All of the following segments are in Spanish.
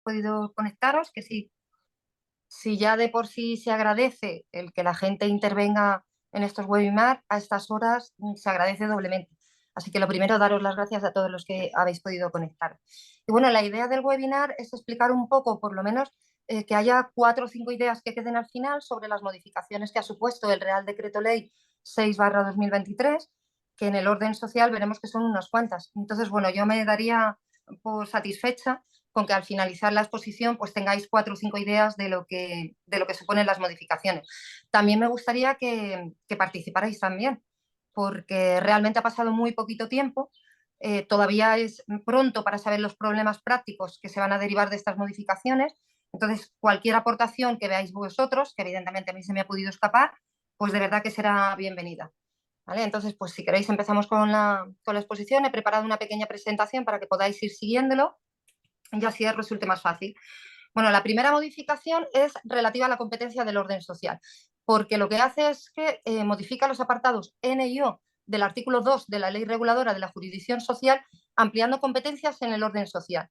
podido conectaros, que sí, si ya de por sí se agradece el que la gente intervenga en estos webinars, a estas horas se agradece doblemente. Así que lo primero, daros las gracias a todos los que habéis podido conectar. Y bueno, la idea del webinar es explicar un poco, por lo menos, que haya 4 o 5 ideas que queden al final sobre las modificaciones que ha supuesto el Real Decreto Ley 6/2023, que en el orden social veremos que son unas cuantas. Entonces, bueno, yo me daría por satisfecha con que al finalizar la exposición pues tengáis 4 o 5 ideas de lo que suponen las modificaciones. También me gustaría que participarais también, porque realmente ha pasado muy poquito tiempo, todavía es pronto para saber los problemas prácticos que se van a derivar de estas modificaciones, entonces cualquier aportación que veáis vosotros, que evidentemente a mí se me ha podido escapar, pues de verdad que será bienvenida. ¿Vale? Entonces, pues si queréis empezamos con la exposición. He preparado una pequeña presentación para que podáis ir siguiéndolo y así os resulte más fácil. Bueno, la primera modificación es relativa a la competencia del orden social, porque lo que hace es que modifica los apartados N y O del artículo 2 de la Ley Reguladora de la Jurisdicción Social, ampliando competencias en el orden social.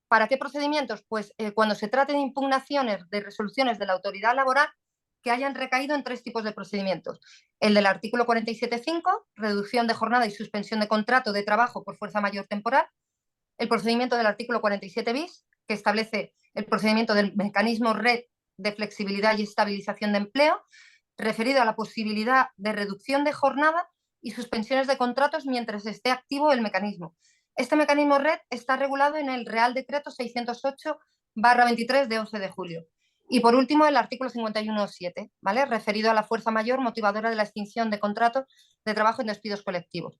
¿Para qué procedimientos? Pues cuando se trate de impugnaciones de resoluciones de la autoridad laboral que hayan recaído en 3 tipos de procedimientos. El del artículo 47.5, reducción de jornada y suspensión de contrato de trabajo por fuerza mayor temporal. El procedimiento del artículo 47 bis, que establece el procedimiento del mecanismo red de flexibilidad y estabilización de empleo, referido a la posibilidad de reducción de jornada y suspensiones de contratos mientras esté activo el mecanismo. Este mecanismo red está regulado en el Real Decreto 608/23 de 11 de julio. Y por último, el artículo 51.7, ¿vale? Referido a la fuerza mayor motivadora de la extinción de contratos de trabajo en despidos colectivos.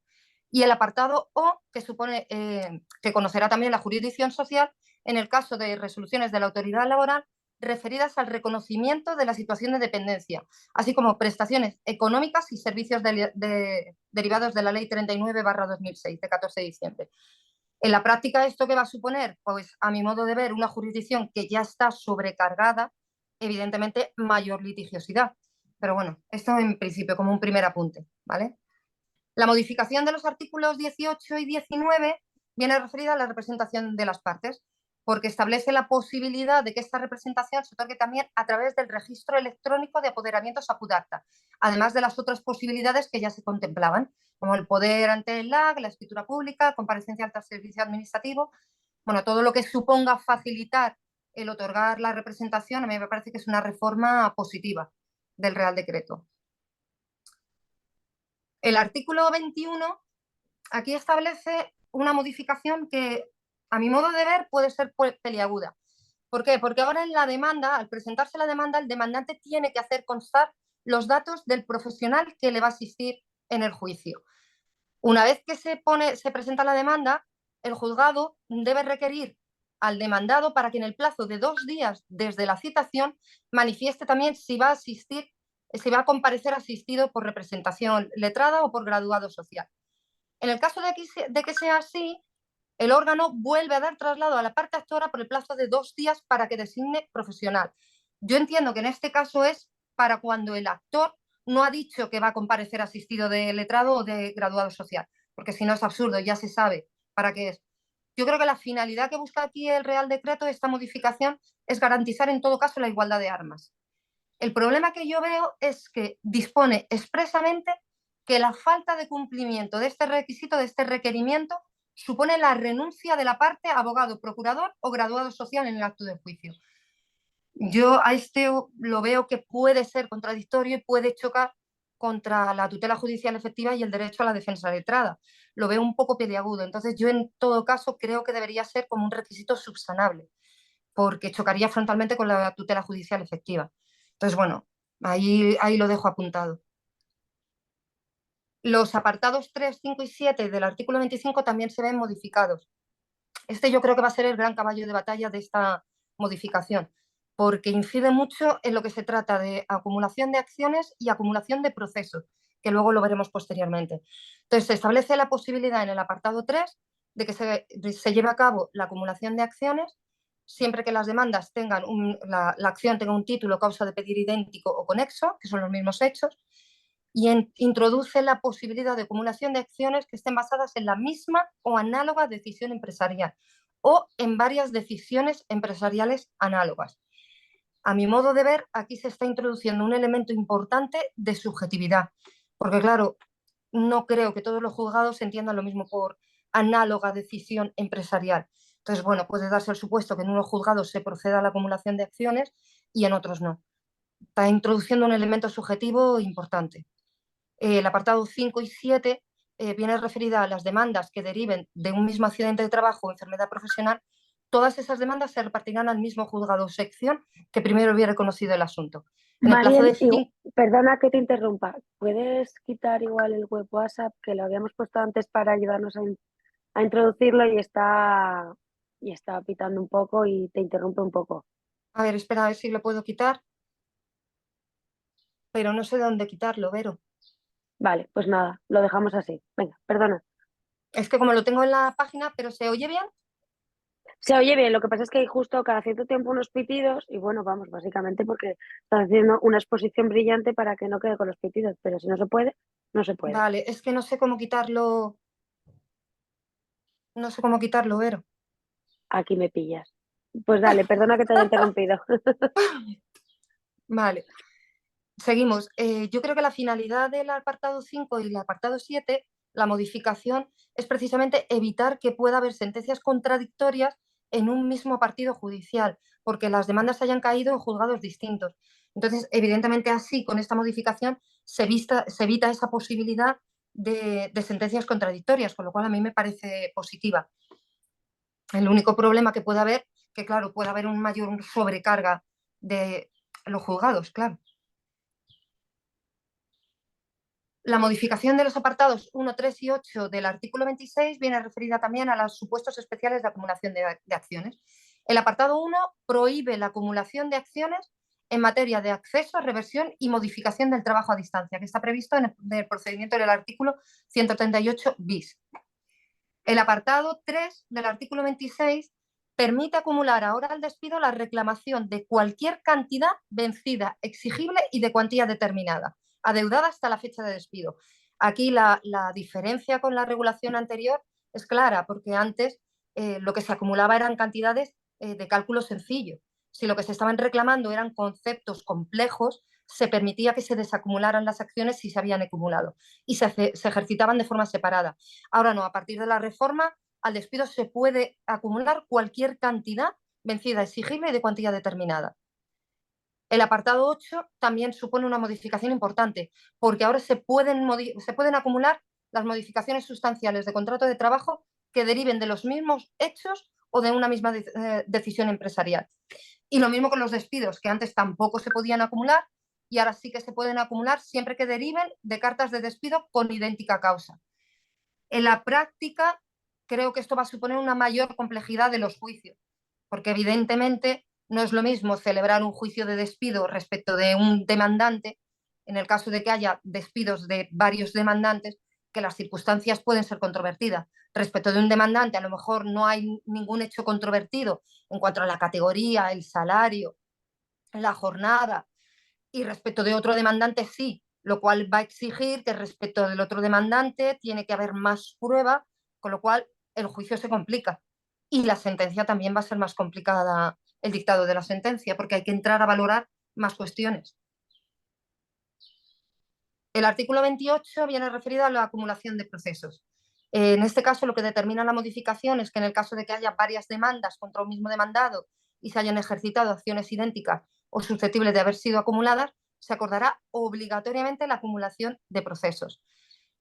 Y el apartado O, que supone que conocerá también la jurisdicción social en el caso de resoluciones de la autoridad laboral referidas al reconocimiento de la situación de dependencia, así como prestaciones económicas y servicios derivados de la Ley 39/2006, de 14 de diciembre. En la práctica, ¿esto qué va a suponer? Pues, a mi modo de ver, una jurisdicción que ya está sobrecargada, evidentemente, mayor litigiosidad. Pero bueno, esto en principio como un primer apunte, ¿vale? La modificación de los artículos 18 y 19 viene referida a la representación de las partes, porque establece la posibilidad de que esta representación se otorgue también a través del registro electrónico de apoderamientos Apudacta, además de las otras posibilidades que ya se contemplaban, como el poder ante el LAC, la escritura pública, comparecencia ante el servicio administrativo. Bueno, todo lo que suponga facilitar el otorgar la representación, a mí me parece que es una reforma positiva del Real Decreto. El artículo 21 aquí establece una modificación que, a mi modo de ver, puede ser peliaguda. ¿Por qué? Porque ahora en la demanda, al presentarse la demanda, el demandante tiene que hacer constar los datos del profesional que le va a asistir en el juicio. Una vez que se presenta la demanda, el juzgado debe requerir al demandado para que en el plazo de 2 días desde la citación manifieste también si va a asistir, si va a comparecer asistido por representación letrada o por graduado social. En el caso de que sea así, el órgano vuelve a dar traslado a la parte actora por el plazo de 2 días para que designe profesional. Yo entiendo que en este caso es para cuando el actor no ha dicho que va a comparecer asistido de letrado o de graduado social, porque si no es absurdo, ya se sabe para qué es. Yo creo que la finalidad que busca aquí el Real Decreto, esta modificación, es garantizar en todo caso la igualdad de armas. El problema que yo veo es que dispone expresamente que la falta de cumplimiento de este requisito, de este requerimiento, supone la renuncia de la parte abogado, procurador o graduado social en el acto de juicio. Yo a este lo veo que puede ser contradictorio y puede chocar contra la tutela judicial efectiva y el derecho a la defensa letrada. Lo veo un poco peliagudo. Entonces yo en todo caso creo que debería ser como un requisito subsanable, porque chocaría frontalmente con la tutela judicial efectiva. Entonces, bueno, ahí lo dejo apuntado. Los apartados 3, 5 y 7 del artículo 25 también se ven modificados. Este yo creo que va a ser el gran caballo de batalla de esta modificación, porque incide mucho en lo que se trata de acumulación de acciones y acumulación de procesos, que luego lo veremos posteriormente. Entonces, se establece la posibilidad en el apartado 3 de que se lleve a cabo la acumulación de acciones siempre que las demandas tengan la acción tenga un título, causa de pedir idéntico o conexo, que son los mismos hechos, y introduce la posibilidad de acumulación de acciones que estén basadas en la misma o análoga decisión empresarial o en varias decisiones empresariales análogas. A mi modo de ver, aquí se está introduciendo un elemento importante de subjetividad, porque claro, no creo que todos los juzgados entiendan lo mismo por análoga decisión empresarial. Entonces, bueno, puede darse el supuesto que en unos juzgados se proceda a la acumulación de acciones y en otros no. Está introduciendo un elemento subjetivo importante. El apartado 5 y 7 viene referida a las demandas que deriven de un mismo accidente de trabajo o enfermedad profesional. Todas esas demandas se repartirán al mismo juzgado o sección que primero hubiera conocido el asunto. En el plazo de Marien, 5... perdona que te interrumpa. ¿Puedes quitar igual el web WhatsApp que lo habíamos puesto antes para ayudarnos a introducirlo y está pitando un poco y te interrumpe un poco? A ver, espera, a ver si lo puedo quitar, pero no sé de dónde quitarlo, Vero. Vale, pues nada, lo dejamos así. Venga, perdona. Es que como lo tengo en la página, pero ¿se oye bien? Se oye bien, lo que pasa es que hay justo cada cierto tiempo unos pitidos y bueno, vamos, básicamente porque estás haciendo una exposición brillante para que no quede con los pitidos, pero si no se puede, no se puede. Vale, es que no sé cómo quitarlo, no sé cómo quitarlo, Vero. Aquí me pillas. Pues dale, perdona que te haya interrumpido. Vale, seguimos. Yo creo que la finalidad del apartado 5 y el apartado 7, la modificación, es precisamente evitar que pueda haber sentencias contradictorias en un mismo partido judicial, porque las demandas hayan caído en juzgados distintos. Entonces, evidentemente así, con esta modificación, se evita esa posibilidad de sentencias contradictorias, con lo cual a mí me parece positiva. El único problema que puede haber, que claro, puede haber un mayor sobrecarga de los juzgados, claro. La modificación de los apartados 1, 3 y 8 del artículo 26 viene referida también a los supuestos especiales de acumulación de acciones. El apartado 1 prohíbe la acumulación de acciones en materia de acceso, reversión y modificación del trabajo a distancia, que está previsto en el procedimiento del artículo 138 bis. El apartado 3 del artículo 26 permite acumular ahora al despido la reclamación de cualquier cantidad vencida, exigible y de cuantía determinada, adeudada hasta la fecha de despido. Aquí la diferencia con la regulación anterior es clara, porque antes lo que se acumulaba eran cantidades de cálculo sencillo. Si lo que se estaban reclamando eran conceptos complejos, se permitía que se desacumularan las acciones si se habían acumulado y se ejercitaban de forma separada. Ahora no, a partir de la reforma, al despido se puede acumular cualquier cantidad vencida, exigible y de cuantía determinada. El apartado 8 también supone una modificación importante, porque ahora se pueden acumular las modificaciones sustanciales de contrato de trabajo que deriven de los mismos hechos o de una misma decisión empresarial. Y lo mismo con los despidos, que antes tampoco se podían acumular y ahora sí que se pueden acumular siempre que deriven de cartas de despido con idéntica causa. En la práctica, creo que esto va a suponer una mayor complejidad de los juicios, porque evidentemente no es lo mismo celebrar un juicio de despido respecto de un demandante, en el caso de que haya despidos de varios demandantes, que las circunstancias pueden ser controvertidas. Respecto de un demandante, a lo mejor no hay ningún hecho controvertido en cuanto a la categoría, el salario, la jornada, y respecto de otro demandante sí, lo cual va a exigir que respecto del otro demandante tiene que haber más prueba, con lo cual el juicio se complica. Y la sentencia también va a ser más complicada, el dictado de la sentencia, porque hay que entrar a valorar más cuestiones. El artículo 28 viene referido a la acumulación de procesos. En este caso, lo que determina la modificación es que en el caso de que haya varias demandas contra un mismo demandado y se hayan ejercitado acciones idénticas o susceptibles de haber sido acumuladas, se acordará obligatoriamente la acumulación de procesos,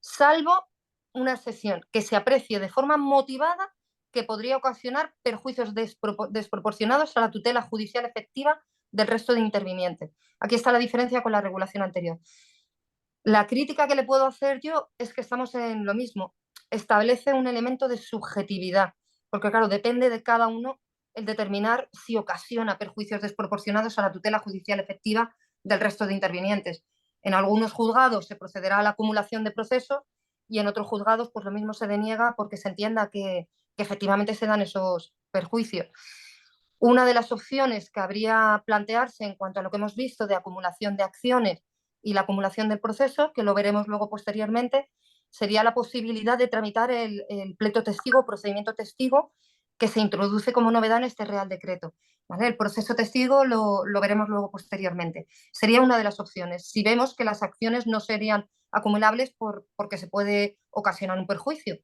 salvo una excepción que se aprecie de forma motivada que podría ocasionar perjuicios desproporcionados a la tutela judicial efectiva del resto de intervinientes. Aquí está la diferencia con la regulación anterior. La crítica que le puedo hacer yo es que estamos en lo mismo. Establece un elemento de subjetividad, porque claro, depende de cada uno el determinar si ocasiona perjuicios desproporcionados a la tutela judicial efectiva del resto de intervinientes. En algunos juzgados se procederá a la acumulación de procesos y en otros juzgados pues lo mismo se deniega porque se entienda que efectivamente se dan esos perjuicios. Una de las opciones que habría plantearse en cuanto a lo que hemos visto de acumulación de acciones y la acumulación del proceso, que lo veremos luego posteriormente, sería la posibilidad de tramitar el pleito testigo, procedimiento testigo, que se introduce como novedad en este Real Decreto. ¿Vale? El proceso testigo lo veremos luego posteriormente. Sería una de las opciones, si vemos que las acciones no serían acumulables porque se puede ocasionar un perjuicio.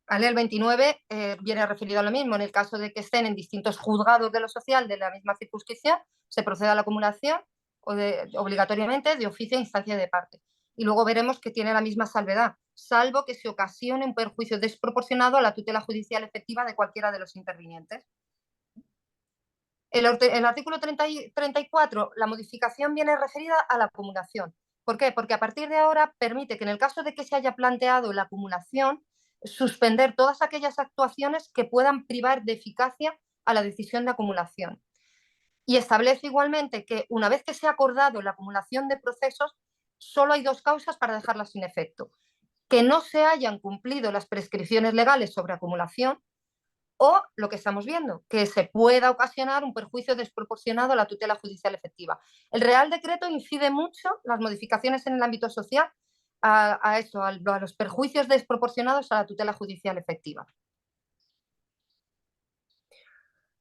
¿Vale? El 29 viene referido a lo mismo. En el caso de que estén en distintos juzgados de lo social de la misma circunscripción, se procede a la acumulación obligatoriamente de oficio a instancia de parte. Y luego veremos que tiene la misma salvedad, salvo que se ocasione un perjuicio desproporcionado a la tutela judicial efectiva de cualquiera de los intervinientes. El artículo 34, la modificación viene referida a la acumulación. ¿Por qué? Porque a partir de ahora permite que en el caso de que se haya planteado la acumulación, suspender todas aquellas actuaciones que puedan privar de eficacia a la decisión de acumulación. Y establece igualmente que una vez que se ha acordado la acumulación de procesos, solo hay dos causas para dejarlas sin efecto: que no se hayan cumplido las prescripciones legales sobre acumulación, o lo que estamos viendo, que se pueda ocasionar un perjuicio desproporcionado a la tutela judicial efectiva. El Real Decreto incide mucho las modificaciones en el ámbito social a los perjuicios desproporcionados a la tutela judicial efectiva.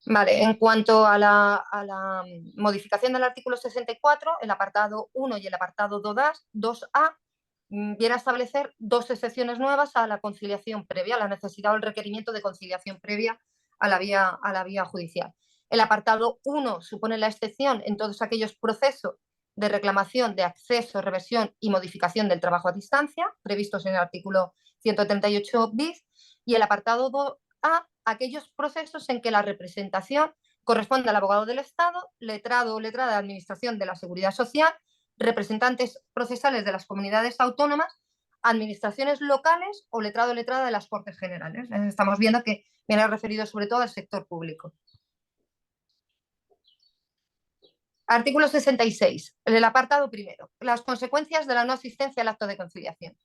Vale, en cuanto a la modificación del artículo 64, el apartado 1 y el apartado 2A viene a establecer dos excepciones nuevas a la conciliación previa, a la necesidad o el requerimiento de conciliación previa a la vía judicial. El apartado 1 supone la excepción en todos aquellos procesos de reclamación de acceso, reversión y modificación del trabajo a distancia, previstos en el artículo 138 bis, y el apartado 2A, aquellos procesos en que la representación corresponde al abogado del Estado, letrado o letrada de Administración de la Seguridad Social, representantes procesales de las comunidades autónomas, administraciones locales o letrado o letrada de las Cortes Generales. Estamos viendo que viene referido sobre todo al sector público. Artículo 66, el apartado primero, las consecuencias de la no asistencia al acto de conciliación.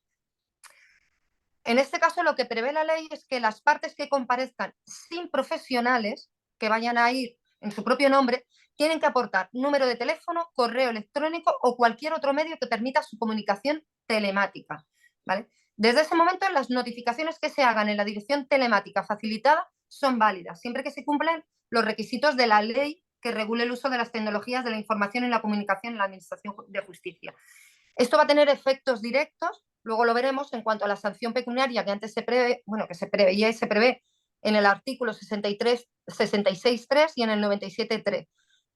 En este caso, lo que prevé la ley es que las partes que comparezcan sin profesionales, que vayan a ir en su propio nombre, tienen que aportar número de teléfono, correo electrónico o cualquier otro medio que permita su comunicación telemática. ¿Vale? Desde ese momento, las notificaciones que se hagan en la dirección telemática facilitada son válidas, siempre que se cumplen los requisitos de la ley que regule el uso de las tecnologías de la información y la comunicación en la Administración de Justicia. Esto va a tener efectos directos, luego lo veremos, en cuanto a la sanción pecuniaria que antes se prevé, bueno, que se preveía y se prevé en el artículo 66.3 y en el 97.3,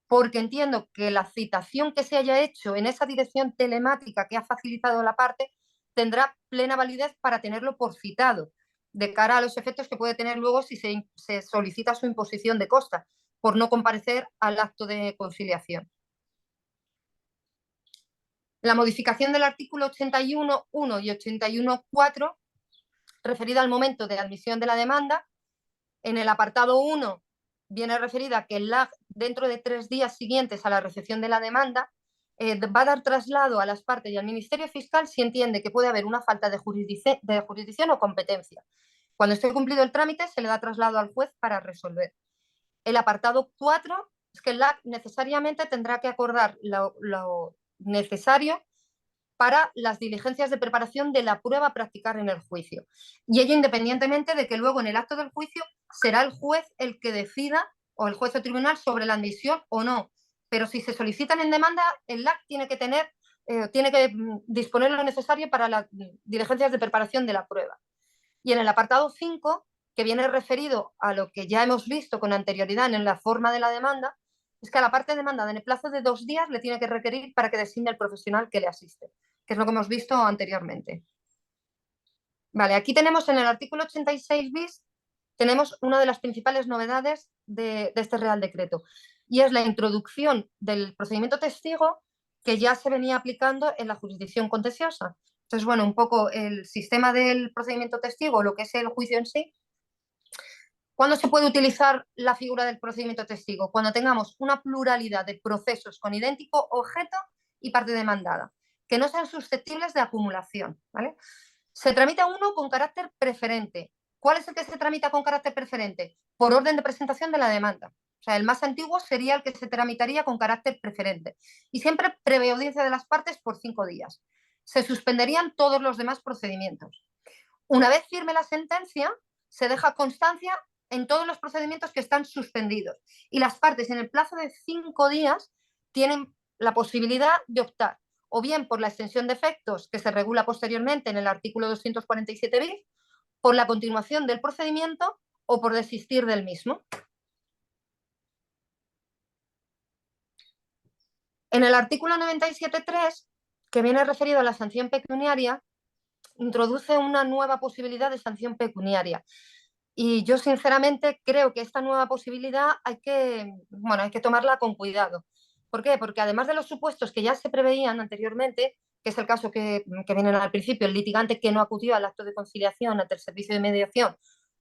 porque entiendo que la citación que se haya hecho en esa dirección telemática que ha facilitado la parte tendrá plena validez para tenerlo por citado, de cara a los efectos que puede tener luego si se solicita su imposición de costa por no comparecer al acto de conciliación. La modificación del artículo 81.1 y 81.4, referida al momento de admisión de la demanda, en el apartado 1 viene referida que el LAG, dentro de 3 días siguientes a la recepción de la demanda, va a dar traslado a las partes y al Ministerio Fiscal si entiende que puede haber una falta de jurisdicción o competencia. Cuando esté cumplido el trámite, se le da traslado al juez para resolver. El apartado 4 es que el LAC necesariamente tendrá que acordar lo necesario para las diligencias de preparación de la prueba a practicar en el juicio. Y ello independientemente de que luego en el acto del juicio será el juez el que decida, o el juez o tribunal, sobre la admisión o no. Pero si se solicitan en demanda, el LAC tiene que disponer lo necesario para las diligencias de preparación de la prueba. Y en el apartado 5, que viene referido a lo que ya hemos visto con anterioridad en la forma de la demanda, es que a la parte demandada en el plazo de 2 días le tiene que requerir para que designe el profesional que le asiste, que es lo que hemos visto anteriormente. Vale, aquí tenemos en el artículo 86 bis, tenemos una de las principales novedades de este Real Decreto, y es la introducción del procedimiento testigo que ya se venía aplicando en la jurisdicción contenciosa. Entonces, bueno, un poco el sistema del procedimiento testigo, lo que es el juicio en sí. ¿Cuándo se puede utilizar la figura del procedimiento testigo? Cuando tengamos una pluralidad de procesos con idéntico objeto y parte demandada, que no sean susceptibles de acumulación, ¿vale? Se tramita uno con carácter preferente. ¿Cuál es el que se tramita con carácter preferente? Por orden de presentación de la demanda. O sea, el más antiguo sería el que se tramitaría con carácter preferente. Y siempre previa audiencia de las partes por 5 días. Se suspenderían todos los demás procedimientos. Una vez firme la sentencia, se deja constancia en todos los procedimientos que están suspendidos y las partes en el plazo de 5 días tienen la posibilidad de optar o bien por la extensión de efectos que se regula posteriormente en el artículo 247 bis, por la continuación del procedimiento o por desistir del mismo. En el artículo 97.3, que viene referido a la sanción pecuniaria, introduce una nueva posibilidad de sanción pecuniaria. Y yo sinceramente creo que esta nueva posibilidad hay que tomarla con cuidado. ¿Por qué? Porque además de los supuestos que ya se preveían anteriormente, que es el caso que viene al principio, el litigante que no acudió al acto de conciliación ante el servicio de mediación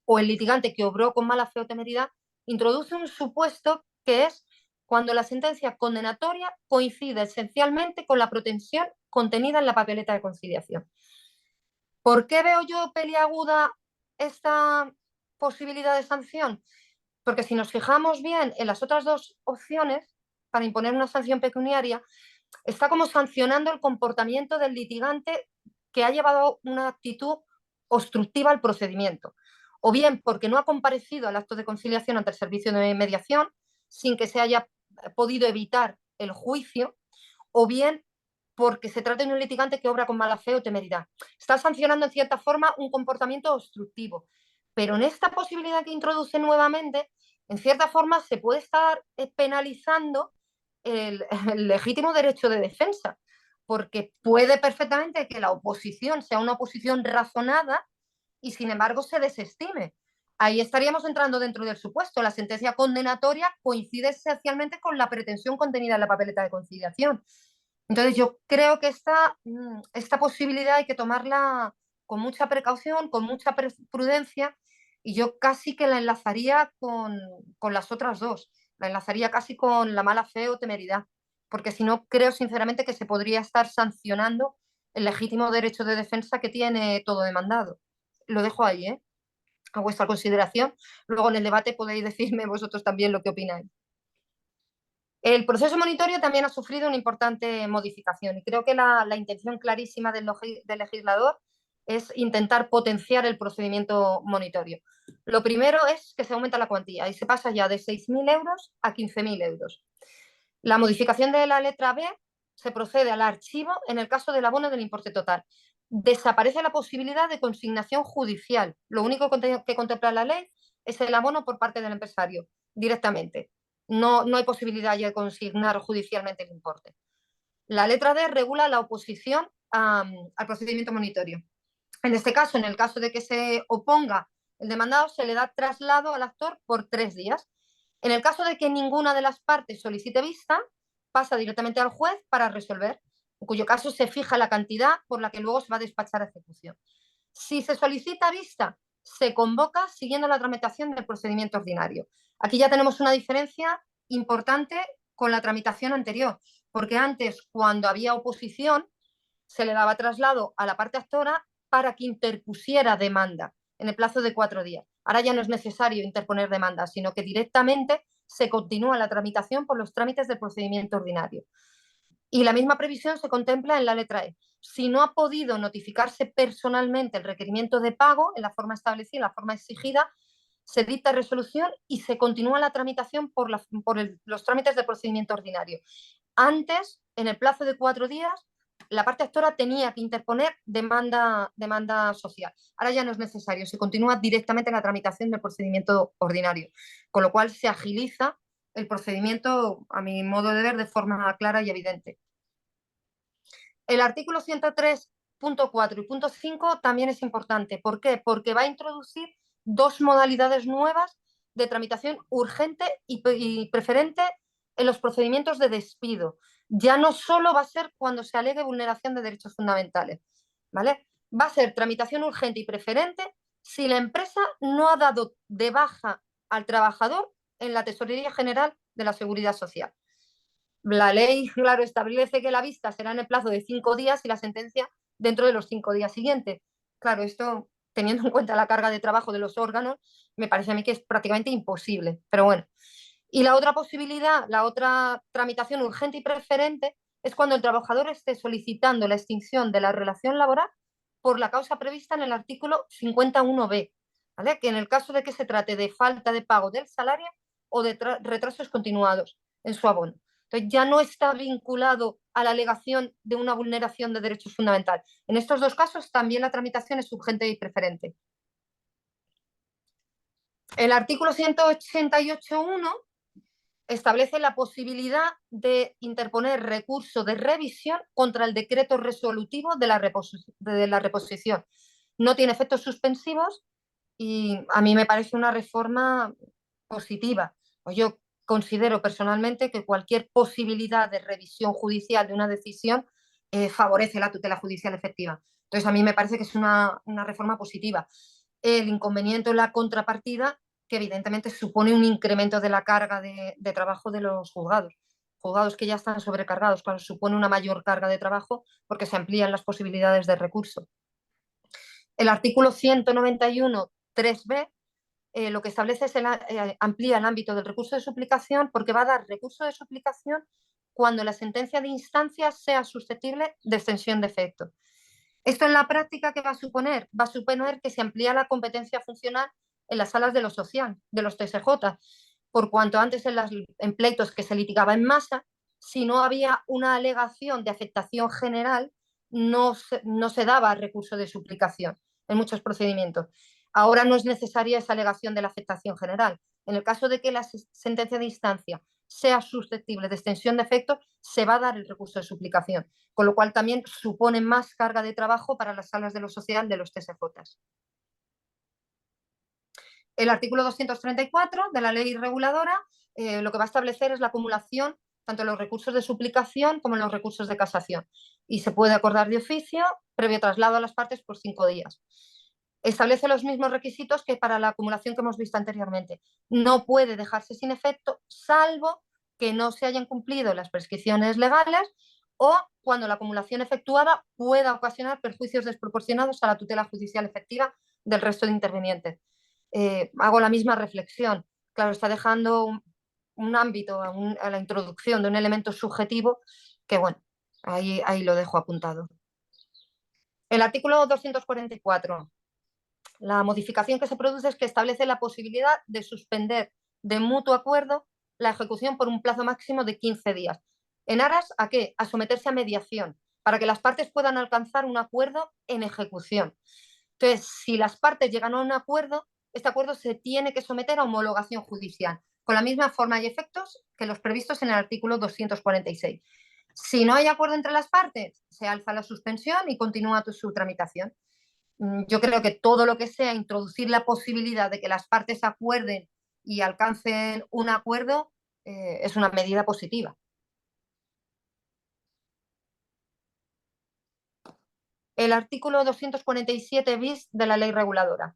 o el litigante que obró con mala fe o temeridad, introduce un supuesto que es cuando la sentencia condenatoria coincide esencialmente con la pretensión contenida en la papeleta de conciliación. ¿Por qué veo yo peliaguda esta posibilidad de sanción? Porque si nos fijamos bien en las otras dos opciones para imponer una sanción pecuniaria, está como sancionando el comportamiento del litigante que ha llevado una actitud obstructiva al procedimiento, o bien porque no ha comparecido al acto de conciliación ante el servicio de mediación sin que se haya podido evitar el juicio, o bien porque se trata de un litigante que obra con mala fe o temeridad. Está sancionando en cierta forma un comportamiento obstructivo, pero en esta posibilidad que introduce nuevamente, en cierta forma se puede estar penalizando el legítimo derecho de defensa, porque puede perfectamente que la oposición sea una oposición razonada y sin embargo se desestime. Ahí estaríamos entrando dentro del supuesto. La sentencia condenatoria coincide esencialmente con la pretensión contenida en la papeleta de conciliación. Entonces yo creo que esta posibilidad hay que tomarla con mucha precaución, con mucha prudencia, y yo casi que la enlazaría con las otras dos. La enlazaría casi con la mala fe o temeridad, porque si no creo sinceramente que se podría estar sancionando el legítimo derecho de defensa que tiene todo demandado. Lo dejo ahí, ¿eh? A vuestra consideración. Luego en el debate podéis decirme vosotros también lo que opináis. El proceso monitorio también ha sufrido una importante modificación y creo que la intención clarísima del legislador es intentar potenciar el procedimiento monitorio. Lo primero es que se aumenta la cuantía y se pasa ya de 6.000 euros a 15.000 euros. La modificación de la letra B se procede al archivo en el caso del abono del importe total. Desaparece la posibilidad de consignación judicial. Lo único que contempla la ley es el abono por parte del empresario directamente. No hay posibilidad ya de consignar judicialmente el importe. La letra D regula la oposición al procedimiento monitorio. En este caso, en el caso de que se oponga el demandado, se le da traslado al actor por 3 días. En el caso de que ninguna de las partes solicite vista, pasa directamente al juez para resolver, en cuyo caso se fija la cantidad por la que luego se va a despachar a ejecución. Si se solicita vista, se convoca siguiendo la tramitación del procedimiento ordinario. Aquí ya tenemos una diferencia importante con la tramitación anterior, porque antes, cuando había oposición, se le daba traslado a la parte actora para que interpusiera demanda en el plazo de 4 días. Ahora ya no es necesario interponer demanda, sino que directamente se continúa la tramitación por los trámites del procedimiento ordinario. Y la misma previsión se contempla en la letra E. Si no ha podido notificarse personalmente el requerimiento de pago en la forma establecida, en la forma exigida, se dicta resolución y se continúa la tramitación por los trámites del procedimiento ordinario. Antes, en el plazo de 4 días, la parte actora tenía que interponer demanda social. Ahora ya no es necesario, se continúa directamente en la tramitación del procedimiento ordinario, con lo cual se agiliza el procedimiento, a mi modo de ver, de forma clara y evidente. El artículo 103.4 y punto 5 también es importante. ¿Por qué? Porque va a introducir 2 modalidades nuevas de tramitación urgente y preferente en los procedimientos de despido. Ya no solo va a ser cuando se alegue vulneración de derechos fundamentales, ¿vale? Va a ser tramitación urgente y preferente si la empresa no ha dado de baja al trabajador en la Tesorería General de la Seguridad Social. La ley, claro, establece que la vista será en el plazo de 5 días y la sentencia dentro de los 5 días siguientes. Claro, esto, teniendo en cuenta la carga de trabajo de los órganos, me parece a mí que es prácticamente imposible. Pero bueno. Y la otra posibilidad, la otra tramitación urgente y preferente, es cuando el trabajador esté solicitando la extinción de la relación laboral por la causa prevista en el artículo 51b, ¿vale? Que en el caso de que se trate de falta de pago del salario o de retrasos continuados en su abono. Entonces ya no está vinculado a la alegación de una vulneración de derechos fundamentales. En estos dos casos también la tramitación es urgente y preferente. El artículo 188.1 establece la posibilidad de interponer recurso de revisión contra el decreto resolutivo de la reposición. No tiene efectos suspensivos y a mí me parece una reforma positiva. Yo considero personalmente que cualquier posibilidad de revisión judicial de una decisión favorece la tutela judicial efectiva. Entonces, a mí me parece que es una reforma positiva. El inconveniente o la contrapartida, que evidentemente supone un incremento de la carga de trabajo de los juzgados. Juzgados que ya están sobrecargados, claro, supone una mayor carga de trabajo porque se amplían las posibilidades de recurso. El artículo 191, 3b, lo que establece es amplía el ámbito del recurso de suplicación porque va a dar recurso de suplicación cuando la sentencia de instancia sea susceptible de extensión de efecto. Esto en la práctica, ¿qué va a suponer? Va a suponer que se amplía la competencia funcional en las salas de lo social, de los TSJ, por cuanto antes en pleitos que se litigaba en masa, si no había una alegación de afectación general, no se daba recurso de suplicación en muchos procedimientos. Ahora no es necesaria esa alegación de la afectación general. En el caso de que la sentencia de instancia sea susceptible de extensión de efecto, se va a dar el recurso de suplicación, con lo cual también supone más carga de trabajo para las salas de lo social de los TSJ. El artículo 234 de la ley reguladora lo que va a establecer es la acumulación tanto en los recursos de suplicación como en los recursos de casación y se puede acordar de oficio previo traslado a las partes por 5 días. Establece los mismos requisitos que para la acumulación que hemos visto anteriormente. No puede dejarse sin efecto, salvo que no se hayan cumplido las prescripciones legales o cuando la acumulación efectuada pueda ocasionar perjuicios desproporcionados a la tutela judicial efectiva del resto de intervinientes. Hago la misma reflexión. Claro, está dejando un ámbito a la introducción de un elemento subjetivo que, bueno, ahí lo dejo apuntado. El artículo 244. La modificación que se produce es que establece la posibilidad de suspender de mutuo acuerdo la ejecución por un plazo máximo de 15 días. ¿En aras a qué? A someterse a mediación, para que las partes puedan alcanzar un acuerdo en ejecución. Entonces, si las partes llegan a un acuerdo, este acuerdo se tiene que someter a homologación judicial, con la misma forma y efectos que los previstos en el artículo 246. Si no hay acuerdo entre las partes, se alza la suspensión y continúa su tramitación. Yo creo que todo lo que sea introducir la posibilidad de que las partes acuerden y alcancen un acuerdo es una medida positiva. El artículo 247 bis de la ley reguladora.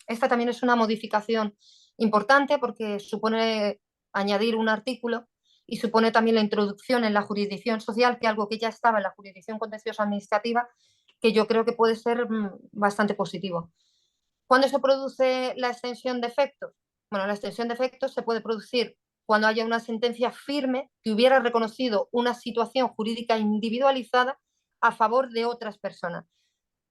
Esta también es una modificación importante porque supone añadir un artículo y supone también la introducción en la jurisdicción social, que algo que ya estaba en la jurisdicción contenciosa administrativa, que yo creo que puede ser bastante positivo. ¿Cuándo se produce la extensión de efectos? Bueno, la extensión de efectos se puede producir cuando haya una sentencia firme que hubiera reconocido una situación jurídica individualizada a favor de otras personas.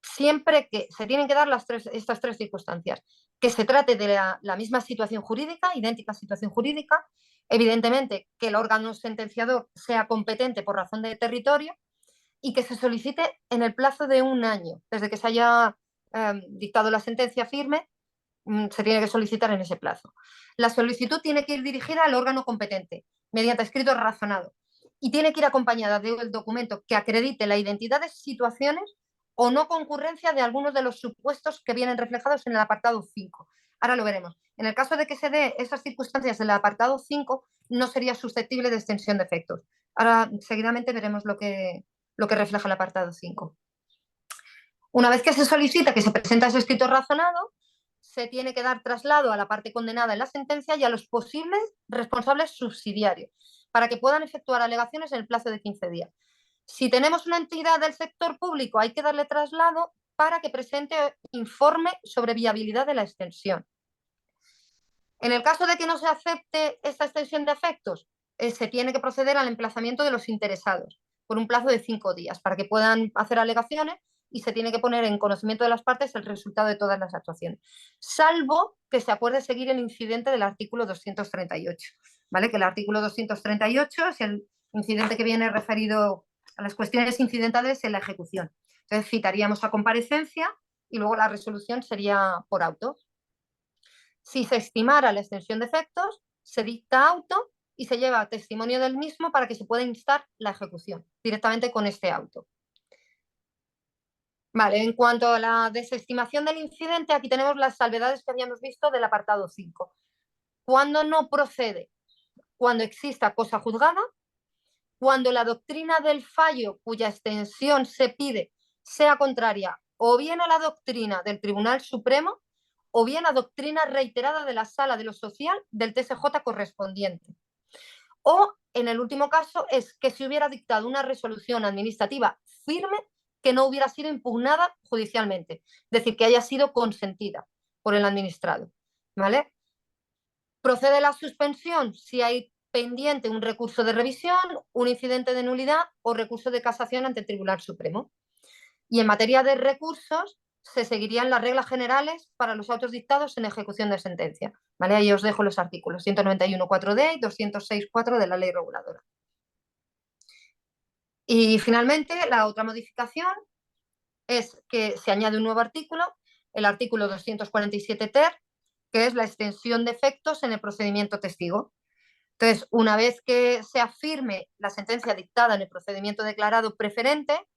Siempre que se tienen que dar estas tres circunstancias, que se trate de la misma situación jurídica, idéntica situación jurídica, evidentemente que el órgano sentenciador sea competente por razón de territorio y que se solicite en el plazo de 1 año, desde que se haya dictado la sentencia firme, se tiene que solicitar en ese plazo. La solicitud tiene que ir dirigida al órgano competente, mediante escrito razonado, y tiene que ir acompañada del documento que acredite la identidad de situaciones o no concurrencia de algunos de los supuestos que vienen reflejados en el apartado 5. Ahora lo veremos. En el caso de que se dé esas circunstancias en el apartado 5, no sería susceptible de extensión de efectos. Ahora, seguidamente veremos lo que refleja el apartado 5. Una vez que se solicita que se presenta ese escrito razonado, se tiene que dar traslado a la parte condenada en la sentencia y a los posibles responsables subsidiarios para que puedan efectuar alegaciones en el plazo de 15 días. Si tenemos una entidad del sector público, hay que darle traslado para que presente informe sobre viabilidad de la extensión. En el caso de que no se acepte esta extensión de efectos, se tiene que proceder al emplazamiento de los interesados por un plazo de 5 días para que puedan hacer alegaciones y se tiene que poner en conocimiento de las partes el resultado de todas las actuaciones, salvo que se acuerde seguir el incidente del artículo 238, ¿vale? Que el artículo 238 es el incidente que viene referido a las cuestiones incidentales en la ejecución. Entonces citaríamos a comparecencia y luego la resolución sería por auto. Si se estimara la extensión de efectos, se dicta auto y se lleva testimonio del mismo para que se pueda instar la ejecución directamente con este auto. Vale, en cuanto a la desestimación del incidente, aquí tenemos las salvedades que habíamos visto del apartado 5. ¿Cuándo no procede? Cuando exista cosa juzgada, cuando la doctrina del fallo cuya extensión se pide sea contraria o bien a la doctrina del Tribunal Supremo o bien a doctrina reiterada de la Sala de lo Social del TSJ correspondiente. O, en el último caso, es que se hubiera dictado una resolución administrativa firme que no hubiera sido impugnada judicialmente, es decir, que haya sido consentida por el administrado, ¿vale? Procede la suspensión si hay pendiente un recurso de revisión, un incidente de nulidad o recurso de casación ante el Tribunal Supremo. Y en materia de recursos, se seguirían las reglas generales para los autos dictados en ejecución de sentencia. ¿Vale? Ahí os dejo los artículos 191.4d y 206.4 de la ley reguladora. Y finalmente, la otra modificación es que se añade un nuevo artículo, el artículo 247 ter, que es la extensión de efectos en el procedimiento testigo. Entonces, una vez que se afirme la sentencia dictada en el procedimiento declarado preferente,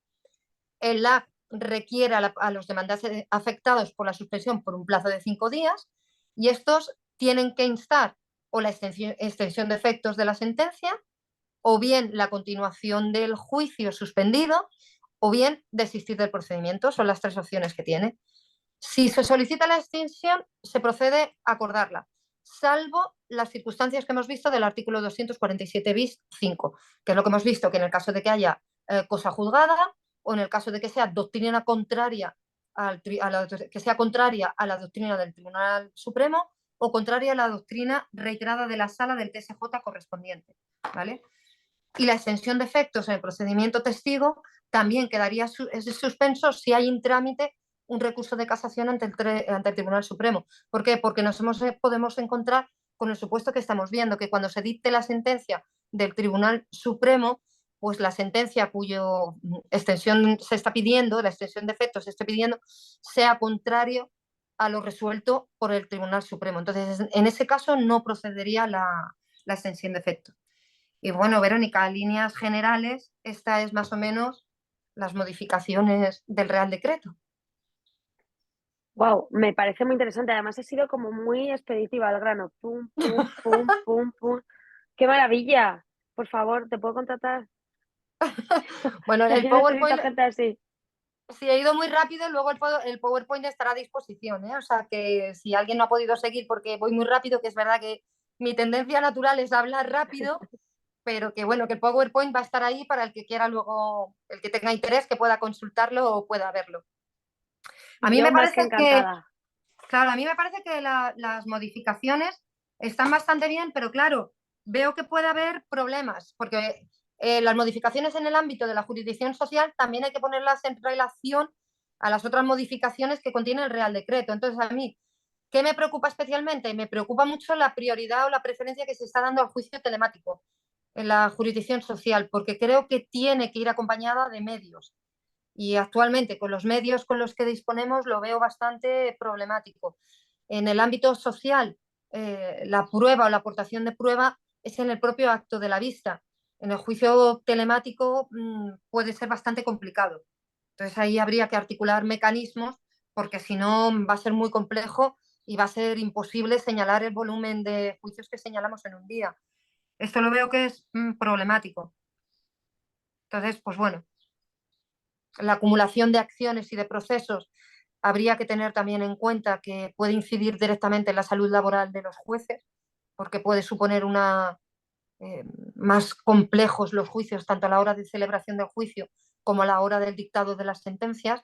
el LAC requiere a los demandantes afectados por la suspensión por un plazo de 5 días y estos tienen que instar o la extensión de efectos de la sentencia o bien la continuación del juicio suspendido o bien desistir del procedimiento. Son las tres opciones que tiene. Si se solicita la extinción, se procede a acordarla, salvo las circunstancias que hemos visto del artículo 247 bis 5, que es lo que hemos visto, que en el caso de que haya cosa juzgada o en el caso de que sea doctrina contraria que sea contraria a la doctrina del Tribunal Supremo o contraria a la doctrina reiterada de la sala del TSJ correspondiente, ¿vale? Y la extensión de efectos en el procedimiento testigo también quedaría suspenso si hay en trámite un recurso de casación ante el Tribunal Supremo. ¿Por qué? Porque podemos encontrar con el supuesto que estamos viendo, que cuando se dicte la sentencia del Tribunal Supremo, pues la sentencia cuya extensión se está pidiendo, la extensión de efectos se está pidiendo, sea contrario a lo resuelto por el Tribunal Supremo. Entonces, en ese caso no procedería la extensión de efectos. Y bueno, Verónica, a líneas generales, esta es más o menos las modificaciones del Real Decreto. Wow, me parece muy interesante. Además, ha sido como muy expeditiva al grano. Pum, pum, pum, pum, pum. ¡Qué maravilla! Por favor, ¿te puedo contratar? Bueno, el Yo necesito PowerPoint, gente así. si he ido muy rápido, luego el PowerPoint estará a disposición, ¿eh? O sea que si alguien no ha podido seguir porque voy muy rápido, que es verdad que mi tendencia natural es hablar rápido, pero que bueno, que el PowerPoint va a estar ahí para el que quiera luego, el que tenga interés, que pueda consultarlo o pueda verlo. A mí Yo me más que parece que encantada. Claro, a mí me parece que las modificaciones están bastante bien, pero claro, veo que puede haber problemas, porque las modificaciones en el ámbito de la jurisdicción social también hay que ponerlas en relación a las otras modificaciones que contiene el Real Decreto. Entonces, a mí, ¿qué me preocupa especialmente? Me preocupa mucho la prioridad o la preferencia que se está dando al juicio telemático en la jurisdicción social, porque creo que tiene que ir acompañada de medios. Y actualmente con los medios con los que disponemos lo veo bastante problemático. En el ámbito social, la prueba o la aportación de prueba es en el propio acto de la vista. En el juicio telemático puede ser bastante complicado. Entonces ahí habría que articular mecanismos porque si no va a ser muy complejo y va a ser imposible señalar el volumen de juicios que señalamos en un día. Esto lo veo que es problemático. Entonces, pues bueno, la acumulación de acciones y de procesos habría que tener también en cuenta que puede incidir directamente en la salud laboral de los jueces, porque puede suponer más complejos los juicios, tanto a la hora de celebración del juicio como a la hora del dictado de las sentencias.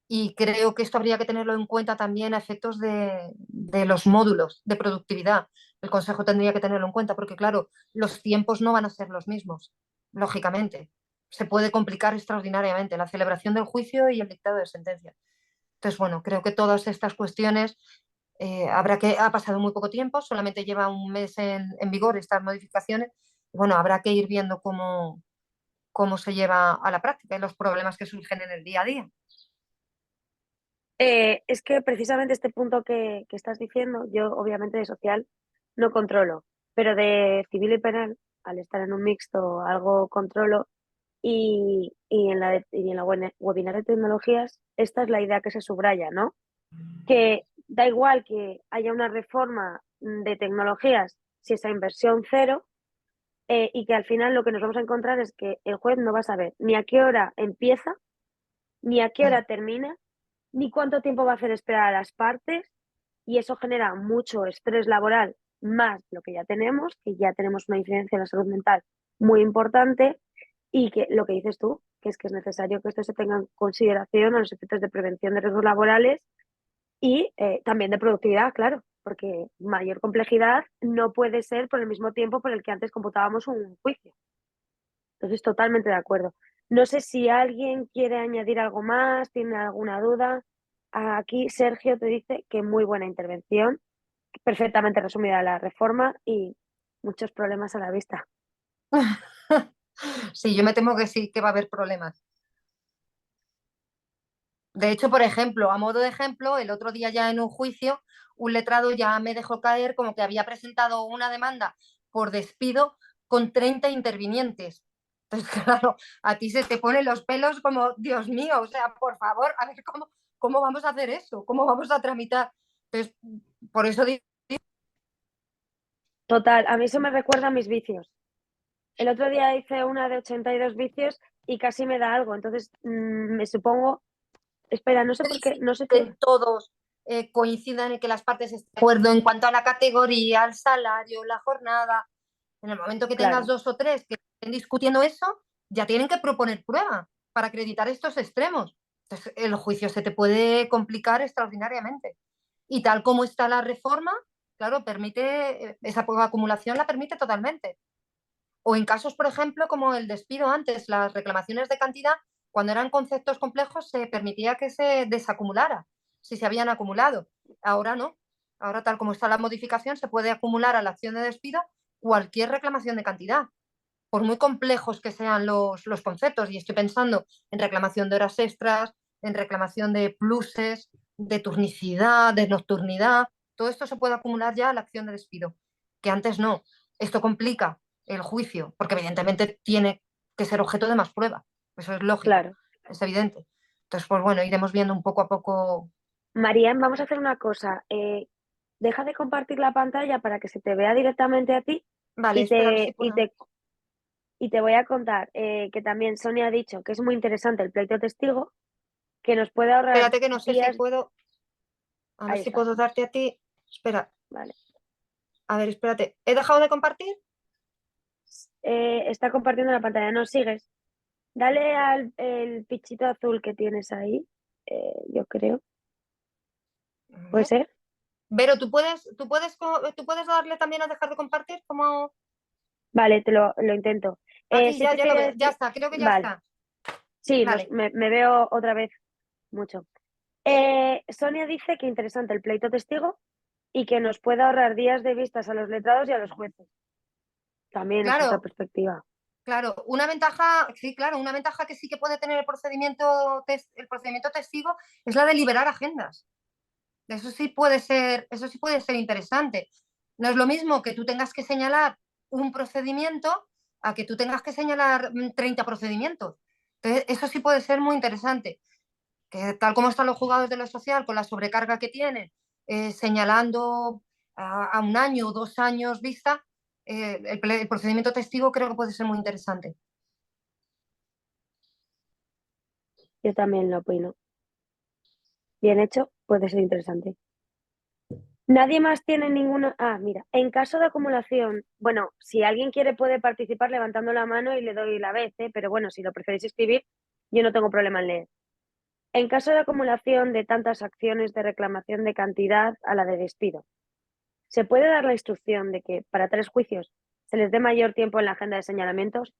Y creo que esto habría que tenerlo en cuenta también a efectos de los módulos de productividad. El Consejo tendría que tenerlo en cuenta porque, claro, los tiempos no van a ser los mismos, lógicamente. se puede complicar extraordinariamente la celebración del juicio y el dictado de sentencia. Entonces, bueno, creo que todas estas cuestiones ha pasado muy poco tiempo, solamente lleva un mes en vigor estas modificaciones. Bueno, habrá que ir viendo cómo se lleva a la práctica y los problemas que surgen en el día a día. Es que precisamente este punto que estás diciendo, yo obviamente de social no controlo, pero de civil y penal, al estar en un mixto, algo controlo. Y en la webinar de tecnologías, esta es la idea que se subraya, ¿no? Que da igual que haya una reforma de tecnologías si esa inversión cero, y que al final lo que nos vamos a encontrar es que el juez no va a saber ni a qué hora empieza, ni a qué hora termina, ni cuánto tiempo va a hacer esperar a las partes, y eso genera mucho estrés laboral, más lo que ya tenemos una incidencia en la salud mental muy importante, y que lo que dices tú, que es necesario que esto se tenga en consideración a los efectos de prevención de riesgos laborales y también de productividad, claro, porque mayor complejidad no puede ser por el mismo tiempo por el que antes computábamos un juicio. Entonces, totalmente de acuerdo. No sé si alguien quiere añadir algo más, tiene alguna duda. Aquí Sergio te dice que muy buena intervención, perfectamente resumida la reforma y muchos problemas a la vista. Sí, yo me temo que sí, que va a haber problemas. De hecho, por ejemplo, a modo de ejemplo, el otro día ya en un juicio, un letrado ya me dejó caer como que había presentado una demanda por despido con 30 intervinientes. Entonces, claro, a ti se te ponen los pelos como, Dios mío, o sea, por favor, a ver cómo vamos a hacer eso, cómo vamos a tramitar. Entonces, por eso digo, Total, a mí eso me recuerda a mis vicios. El otro día hice una de 82 vicios y casi me da algo. Entonces, me supongo, espera, no sé por qué, difícil no sé que tú. todos coincidan en que las partes estén de acuerdo en cuanto a la categoría, el salario, la jornada. En el momento que tengas Claro, dos o tres que estén discutiendo eso, ya tienen que proponer prueba para acreditar estos extremos. Entonces, el juicio se te puede complicar extraordinariamente. Y tal como está la reforma, claro, permite, esa acumulación la permite totalmente. O en casos, por ejemplo, como el despido antes, las reclamaciones de cantidad, cuando eran conceptos complejos, se permitía que se desacumulara si se habían acumulado. Ahora no. Ahora, tal como está la modificación, se puede acumular a la acción de despido cualquier reclamación de cantidad, por muy complejos que sean los conceptos. Y estoy pensando en reclamación de horas extras, en reclamación de pluses, de turnicidad, de nocturnidad. Todo esto se puede acumular ya a la acción de despido, que antes no. Esto complica el juicio, porque evidentemente tiene que ser objeto de más prueba. Eso es lógico, claro. es evidente. Entonces, pues bueno, iremos viendo un poco a poco. Marian, vamos a hacer una cosa. Deja de compartir la pantalla para que se te vea directamente a ti Vale, y espera a ver si te, y puedo. te, y te voy a contar que también Sonia ha dicho que es muy interesante el pleito testigo, que nos puede ahorrar Espérate que no sé si días. puedo, a ver Ahí si está, puedo darte a ti. Espera, vale. a ver, espérate. ¿He dejado de compartir? Está compartiendo la pantalla, no sigues. Dale al el pichito azul que tienes ahí, yo creo. A ¿Puede ver. ser? Vero, ¿tú puedes darle también a dejar de compartir? Como Vale, lo intento. aquí Sí ya, te ya lo quería veo, ya decir, está, creo que ya vale, está. sí, Vale, me veo otra vez mucho. Sonia dice que interesante el pleito testigo y que nos puede ahorrar días de vistas a los letrados y a los jueces. También es otra claro, perspectiva. claro. Una ventaja, sí, claro, una ventaja que sí que puede tener el procedimiento testigo es la de liberar agendas. Eso sí puede ser interesante. No es lo mismo que tú tengas que señalar un procedimiento a que tú tengas que señalar 30 procedimientos. Entonces, eso sí puede ser muy interesante. Que tal como están los juzgados de lo social, con la sobrecarga que tienen, señalando a un año o 2 años vista, el procedimiento testigo creo que puede ser muy interesante. Yo también lo opino. Bien hecho, puede ser interesante. Nadie más tiene ninguna. Ah, mira, en caso de acumulación, bueno, si alguien quiere puede participar levantando la mano y le doy la vez, pero bueno, si lo preferís escribir, yo no tengo problema en leer. En caso de acumulación de tantas acciones de reclamación de cantidad a la de despido, ¿se puede dar la instrucción de que para 3 juicios se les dé mayor tiempo en la agenda de señalamientos?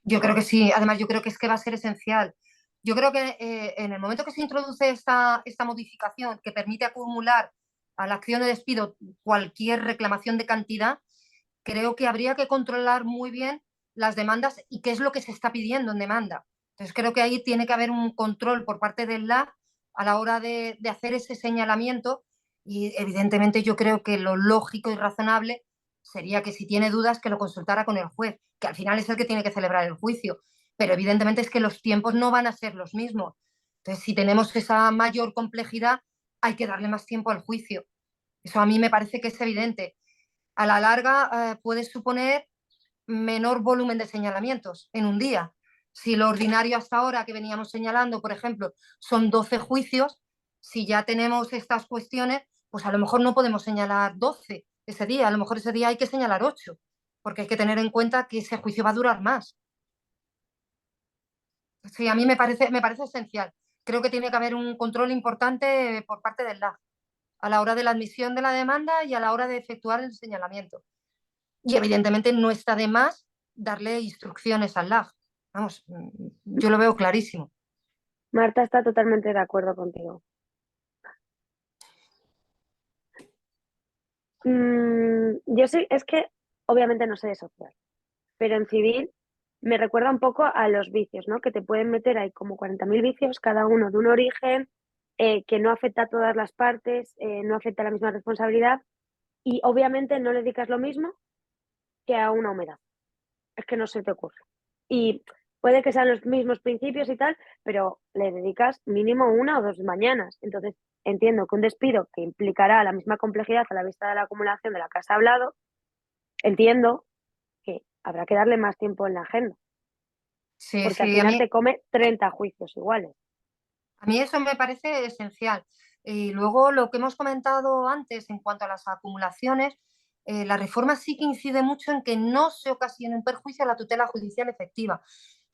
Yo creo que sí, además yo creo que es que va a ser esencial. Yo creo que en el momento que se introduce esta modificación que permite acumular a la acción de despido cualquier reclamación de cantidad, creo que habría que controlar muy bien las demandas y qué es lo que se está pidiendo en demanda. Entonces creo que ahí tiene que haber un control por parte del LAB a la hora de hacer ese señalamiento y evidentemente yo creo que lo lógico y razonable sería que si tiene dudas que lo consultara con el juez, que al final es el que tiene que celebrar el juicio, pero evidentemente es que los tiempos no van a ser los mismos. Entonces, si tenemos esa mayor complejidad, hay que darle más tiempo al juicio. Eso a mí me parece que es evidente. A la larga puede suponer menor volumen de señalamientos en un día. Si lo ordinario hasta ahora que veníamos señalando, por ejemplo, son 12 juicios, si ya tenemos estas cuestiones, pues a lo mejor no podemos señalar 12 ese día, a lo mejor ese día hay que señalar 8, porque hay que tener en cuenta que ese juicio va a durar más. Sí, a mí me parece esencial. Creo que tiene que haber un control importante por parte del LAG a la hora de la admisión de la demanda y a la hora de efectuar el señalamiento. Y evidentemente no está de más darle instrucciones al LAG. Vamos, yo lo veo clarísimo. Marta está totalmente de acuerdo contigo. Yo sí, es que obviamente no sé de social, pero en civil me recuerda un poco a los vicios, ¿no? Que te pueden meter ahí como 40.000 vicios, cada uno de un origen, que no afecta a todas las partes, no afecta a la misma responsabilidad y obviamente no le dedicas lo mismo que a una humedad. Es que no se te ocurre. Y puede que sean los mismos principios y tal, pero le dedicas mínimo 1 o 2 mañanas. Entonces, entiendo que un despido que implicará la misma complejidad a la vista de la acumulación de la que has hablado, entiendo que habrá que darle más tiempo en la agenda, Sí, porque al sí, final te come 30 juicios iguales. a mí eso me parece esencial. Y luego lo que hemos comentado antes en cuanto a las acumulaciones, la reforma sí que incide mucho en que no se ocasione un perjuicio a la tutela judicial efectiva.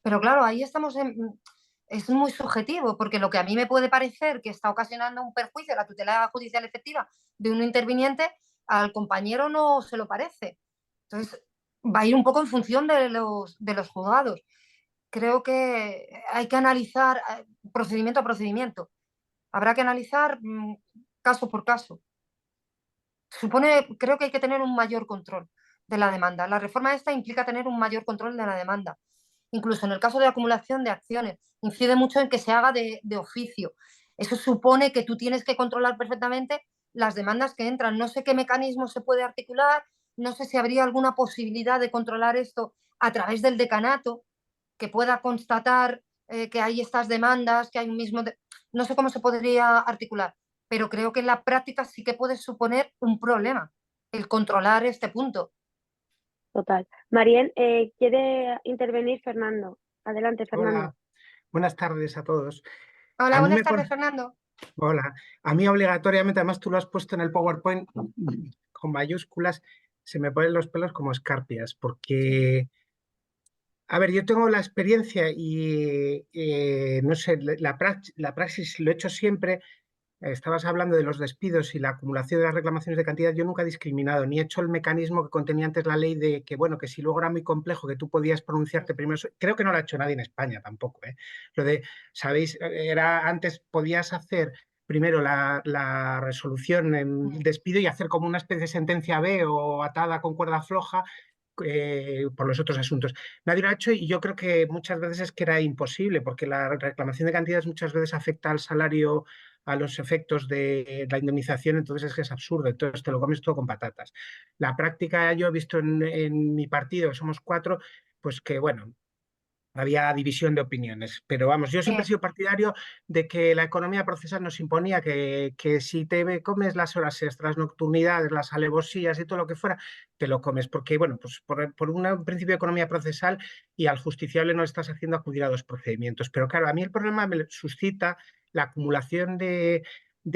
Pero claro, ahí estamos en, es muy subjetivo, porque lo que a mí me puede parecer que está ocasionando un perjuicio a la tutela judicial efectiva de un interviniente, al compañero no se lo parece. Entonces, va a ir un poco en función de los juzgados. Creo que hay que analizar procedimiento a procedimiento. Habrá que analizar caso por caso. Supone, creo que hay que tener un mayor control de la demanda. La reforma esta implica tener un mayor control de la demanda. Incluso en el caso de acumulación de acciones, incide mucho en que se haga de oficio. Eso supone que tú tienes que controlar perfectamente las demandas que entran. No sé qué mecanismo se puede articular, no sé si habría alguna posibilidad de controlar esto a través del decanato, que pueda constatar que hay estas demandas, que hay un mismo... No sé cómo se podría articular, pero creo que en la práctica sí que puede suponer un problema el controlar este punto. Total. Marien, ¿quiere intervenir Fernando? Adelante, Fernando. Hola, buenas tardes a todos. Hola, A mí buenas me tardes, pone, Fernando. hola, a mí obligatoriamente, además tú lo has puesto en el PowerPoint con mayúsculas, se me ponen los pelos como escarpias, Sí. porque, a ver, yo tengo la experiencia y no sé, la praxis lo he hecho siempre. Estabas hablando de los despidos y la acumulación de las reclamaciones de cantidad. Yo nunca he discriminado, ni he hecho el mecanismo que contenía antes la ley de que, bueno, que si luego era muy complejo, que tú podías pronunciarte primero. Creo que no lo ha hecho nadie en España tampoco, ¿eh? Lo de, ¿sabéis? Era antes podías hacer primero la resolución en despido y hacer como una especie de sentencia B o atada con cuerda floja por los otros asuntos. Nadie lo ha hecho y yo creo que muchas veces es que era imposible, porque la reclamación de cantidades muchas veces afecta al salario, a los efectos de la indemnización, entonces es que es absurdo, entonces te lo comes todo con patatas. La práctica yo he visto en mi partido, que somos 4, pues que bueno, había división de opiniones, pero vamos, yo siempre he sido partidario de que la economía procesal nos imponía que si te comes las horas extras, nocturnidades, las alevosías y todo lo que fuera, te lo comes, porque bueno, pues por un principio de economía procesal y al justiciable no estás haciendo acudir a los procedimientos. Pero claro, a mí el problema me suscita la acumulación de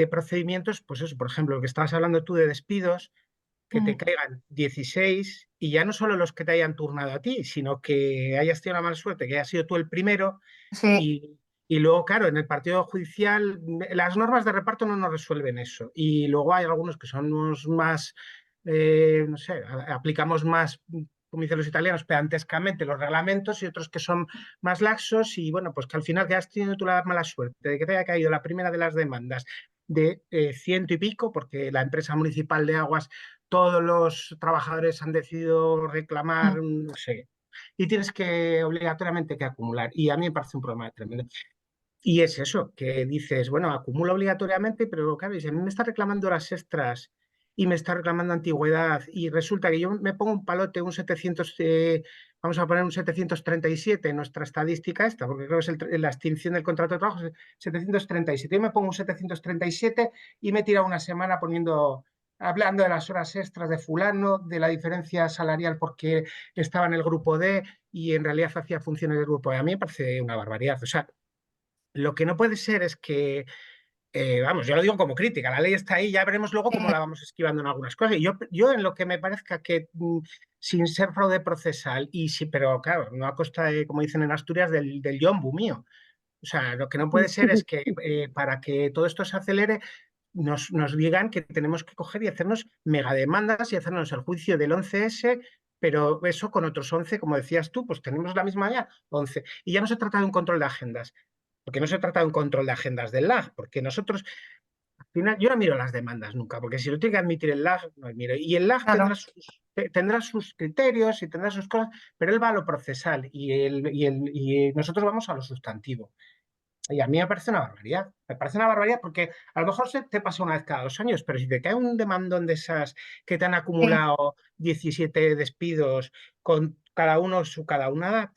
procedimientos, pues eso, por ejemplo, lo que estabas hablando tú de despidos, que te caigan 16 y ya no solo los que te hayan turnado a ti, sino que hayas tenido la mala suerte, que hayas sido tú el primero Sí, y luego, claro, en el partido judicial las normas de reparto no nos resuelven eso y luego hay algunos que somos más, no sé, aplicamos más como dicen los italianos, pedantescamente los reglamentos y otros que son más laxos y bueno, pues que al final que has tenido tú la mala suerte de que te haya caído la primera de las demandas de ciento y pico, porque la empresa municipal de aguas, todos los trabajadores han decidido reclamar, no sé, y tienes que obligatoriamente que acumular. Y a mí me parece un problema tremendo. Y es eso, que dices, bueno, acumulo obligatoriamente, pero claro, y si a mí me está reclamando horas extras y me está reclamando antigüedad y resulta que yo me pongo un palote, un 700, vamos a poner un 737 en nuestra estadística esta, porque creo que es la extinción del contrato de trabajo, es 737. Yo me pongo un 737 y me he tirado una semana hablando de las horas extras de fulano, de la diferencia salarial porque estaba en el grupo D y en realidad hacía funciones del grupo E. A mí me parece una barbaridad. O sea, lo que no puede ser es que, vamos, yo lo digo como crítica, la ley está ahí, ya veremos luego cómo la vamos esquivando en algunas cosas. Y yo en lo que me parezca que, sin ser fraude procesal, y sí, pero claro, no a costa de, como dicen en Asturias, del yombu mío. O sea, lo que no puede ser es que para que todo esto se acelere, nos digan que tenemos que coger y hacernos megademandas y hacernos el juicio del 11S, pero eso con otros 11, como decías tú, pues tenemos la misma ya, 11. Y ya no se trata de un control de agendas, porque no se trata de un control de agendas del lag, porque nosotros, al final, yo no miro las demandas nunca, porque si lo tiene que admitir el lag, no miro. Y el lag Claro. tendrá sus criterios y tendrá sus cosas, pero él va a lo procesal y nosotros vamos a lo sustantivo. Y a mí me parece una barbaridad. Me parece una barbaridad porque a lo mejor se te pasa una vez cada 2 años, pero si te cae un demandón de esas que te han acumulado 17 despidos con cada uno su cada una,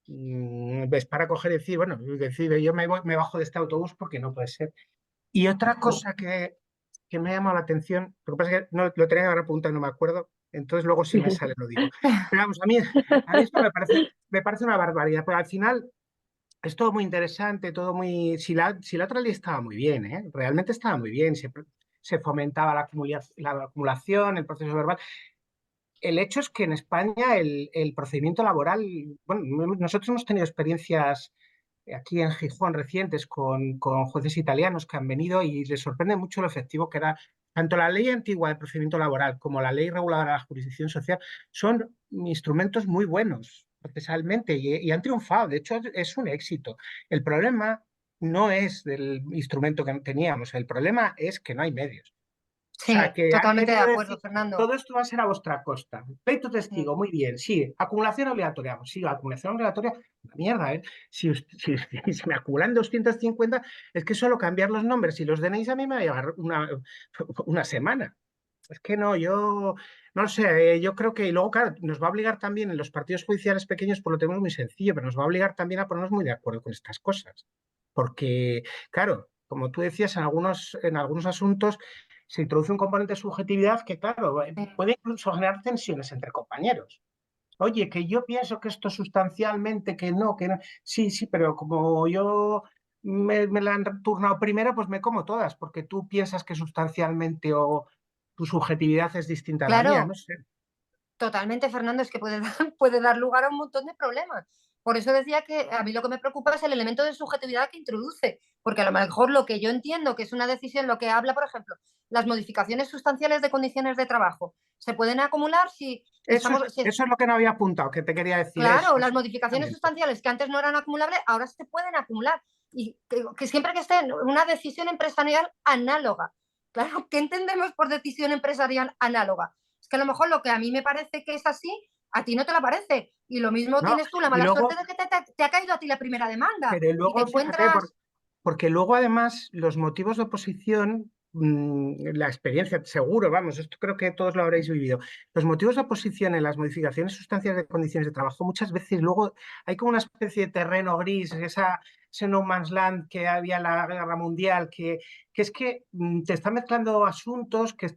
ves para coger y decir, bueno, decir, yo me bajo de este autobús porque no puede ser. Y otra cosa que me ha llamado la atención, lo que pasa es que no, lo tenía que haber apuntado y no me acuerdo, entonces luego si me sale lo digo. Pero vamos, a mí esto me parece una barbaridad, pero al final es todo muy interesante, todo muy... Si la otra ley estaba muy bien, ¿eh? Realmente estaba muy bien, se fomentaba la acumulación, el proceso verbal. El hecho es que en España el procedimiento laboral, bueno, nosotros hemos tenido experiencias aquí en Gijón recientes con jueces italianos que han venido y les sorprende mucho lo efectivo que era tanto la ley antigua de procedimiento laboral como la ley reguladora de la jurisdicción social. Son instrumentos muy buenos procesalmente y han triunfado. De hecho, es un éxito. El problema no es del instrumento que teníamos, el problema es que no hay medios. O sea, Sí, que han totalmente de querido decir, acuerdo, Fernando. todo esto va a ser a vuestra costa. Pleito testigo, muy bien, sí. Acumulación obligatoria, pues sí, acumulación obligatoria, una mierda, ¿eh? Si me acumulan 250, es que solo cambiar los nombres y los DNIs a mí me va a llevar una semana. Es que no, yo no sé, yo creo que, y luego, claro, nos va a obligar también en los partidos judiciales pequeños, por lo tenemos muy sencillo, pero nos va a obligar también a ponernos muy de acuerdo con estas cosas. Porque, claro, como tú decías, en algunos asuntos se introduce un componente de subjetividad que, claro, Sí. puede incluso generar tensiones entre compañeros. Oye, que yo pienso que esto sustancialmente, que no, que no. Sí, sí, pero como yo me la han turnado primero, pues me como todas, porque tú piensas que sustancialmente o tu subjetividad es distinta a la mía, no Claro, sé. totalmente, Fernando, es que puede puede dar lugar a un montón de problemas. Por eso decía que a mí lo que me preocupa es el elemento de subjetividad que introduce, porque a lo mejor lo que yo entiendo que es una decisión, lo que habla, por ejemplo, las modificaciones sustanciales de condiciones de trabajo, se pueden acumular si Eso es, estamos, si eso es lo que no había apuntado, que te quería decir eso. claro, las Eso modificaciones exactamente. sustanciales que antes no eran acumulables, ahora se pueden acumular. Y que siempre que esté en una decisión empresarial análoga. Claro, ¿qué entendemos por decisión empresarial análoga? Es que a lo mejor lo que a mí me parece que es así, a ti no te la parece. Y lo mismo No, tienes tú la y mala suerte luego, de que te ha caído a ti la primera demanda pero y te luego, fíjate, encuentras... porque luego además los motivos de oposición, la experiencia, seguro, vamos, esto creo que todos lo habréis vivido. Los motivos de oposición en las modificaciones sustanciales de condiciones de trabajo, muchas veces luego hay como una especie de terreno gris, ese no man's land que había en la Guerra Mundial, que es que te está mezclando asuntos que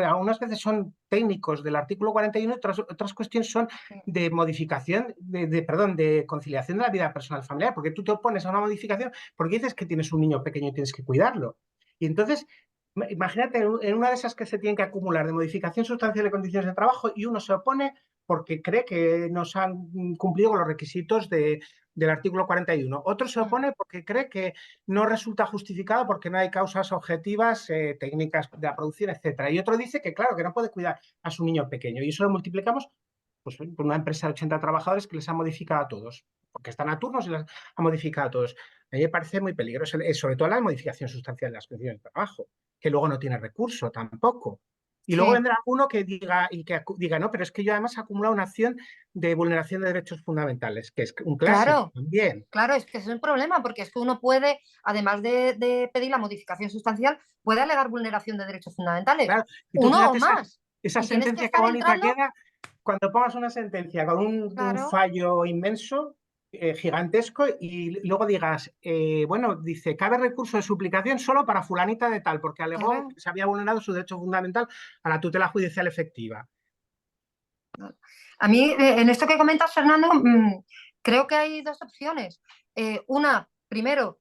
algunas veces son técnicos del artículo 41 y otras cuestiones son de modificación, perdón, de conciliación de la vida personal familiar, porque tú te opones a una modificación porque dices que tienes un niño pequeño y tienes que cuidarlo. Y entonces, imagínate en una de esas que se tienen que acumular de modificación sustancial de condiciones de trabajo y uno se opone porque cree que no se han cumplido con los requisitos del artículo 41. Otro se opone porque cree que no resulta justificado porque no hay causas objetivas, técnicas de la producción, etcétera. Y otro dice que, claro, que no puede cuidar a su niño pequeño. Y eso lo multiplicamos pues, por una empresa de 80 trabajadores que les ha modificado a todos, porque están a turnos y les ha modificado a todos. A mí me parece muy peligroso, sobre todo la modificación sustancial de las condiciones de trabajo, que luego no tiene recurso tampoco. Y luego Sí, vendrá uno que diga, no, pero es que yo además he acumulado una acción de vulneración de derechos fundamentales, que es un clásico claro. también. Claro, es que es un problema, porque es que uno puede, además de pedir la modificación sustancial, puede alegar vulneración de derechos fundamentales, Claro, y tú uno o fíjate más, esa y tienes que sentencia qué estar bonita entrando, queda cuando pongas una sentencia con un claro, fallo inmenso, gigantesco, y luego digas, bueno, dice, cabe recurso de suplicación solo para fulanita de tal, porque alegó claro. que se había vulnerado su derecho fundamental a la tutela judicial efectiva. A mí, en esto que comentas, Fernando, creo que hay dos opciones. Una, primero,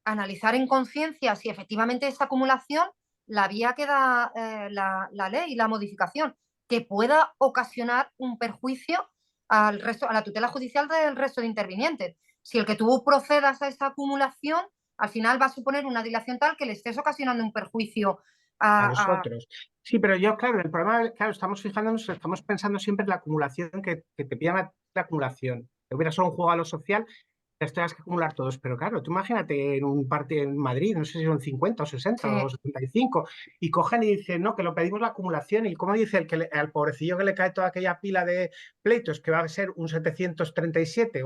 analizar en conciencia si efectivamente esta acumulación, la vía que da la ley, la modificación, que pueda ocasionar un perjuicio al resto, a la tutela judicial del resto de intervinientes. Si el que tú procedas a esa acumulación, al final va a suponer una dilación tal que le estés ocasionando un perjuicio A a, a nosotros. Sí, pero yo, claro, el problema, claro, estamos fijándonos, estamos pensando siempre en la acumulación que te pidan la acumulación. Que hubiera solo un juego a lo social, las tengas que acumular todos. Pero claro, tú imagínate en un partido en Madrid, no sé si son 50 o 60 o sí, 75, y cogen y dicen, no, que lo pedimos la acumulación. Y como dice el que al pobrecillo que le cae toda aquella pila de pleitos, que va a ser un 737,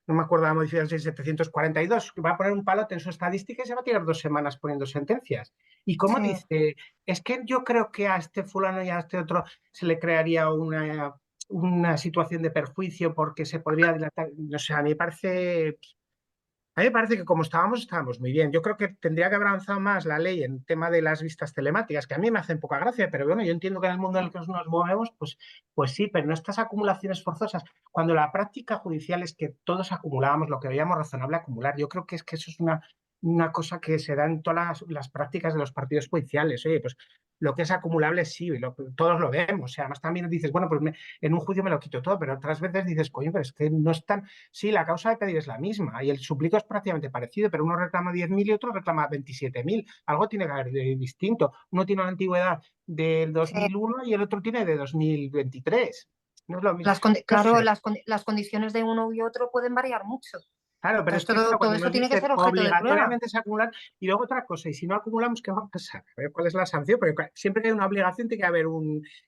no me acuerdo la modificación, si es 742, que va a poner un palote en su estadística y se va a tirar 2 semanas poniendo sentencias. Y como sí, dice, es que yo creo que a este fulano y a este otro se le crearía una situación de perjuicio porque se podría dilatar. No sé, a mí me parece que como estábamos muy bien. Yo creo que tendría que haber avanzado más la ley en tema de las vistas telemáticas, que a mí me hacen poca gracia, pero bueno, yo entiendo que en el mundo en el que nos movemos, pues sí, pero no estas acumulaciones forzosas. Cuando la práctica judicial es que todos acumulábamos lo que veíamos razonable acumular, yo creo que es que eso es una cosa que se da en todas las prácticas de los partidos judiciales. Oye, pues lo que es acumulable sí, todos lo vemos. O sea, además también dices, bueno, pues en un juicio me lo quito todo, pero otras veces dices, coño, pero es que no es tan. Sí, la causa de pedir es la misma y el suplico es prácticamente parecido, pero uno reclama 10.000 y otro reclama 27.000. Algo tiene que haber de distinto. Uno tiene una antigüedad del sí. 2001 y el otro tiene de 2023. No es lo mismo. No Claro, sé. las condiciones de uno y otro pueden variar mucho. Claro, pero es Entonces, que claro, todo cuando eso nos tiene que dicen ser objeto de prueba. obligatoriamente es acumular, y luego otra cosa, y si no acumulamos, ¿qué va a pasar? A ver, ¿cuál es la sanción? Porque siempre que hay una obligación tiene que haber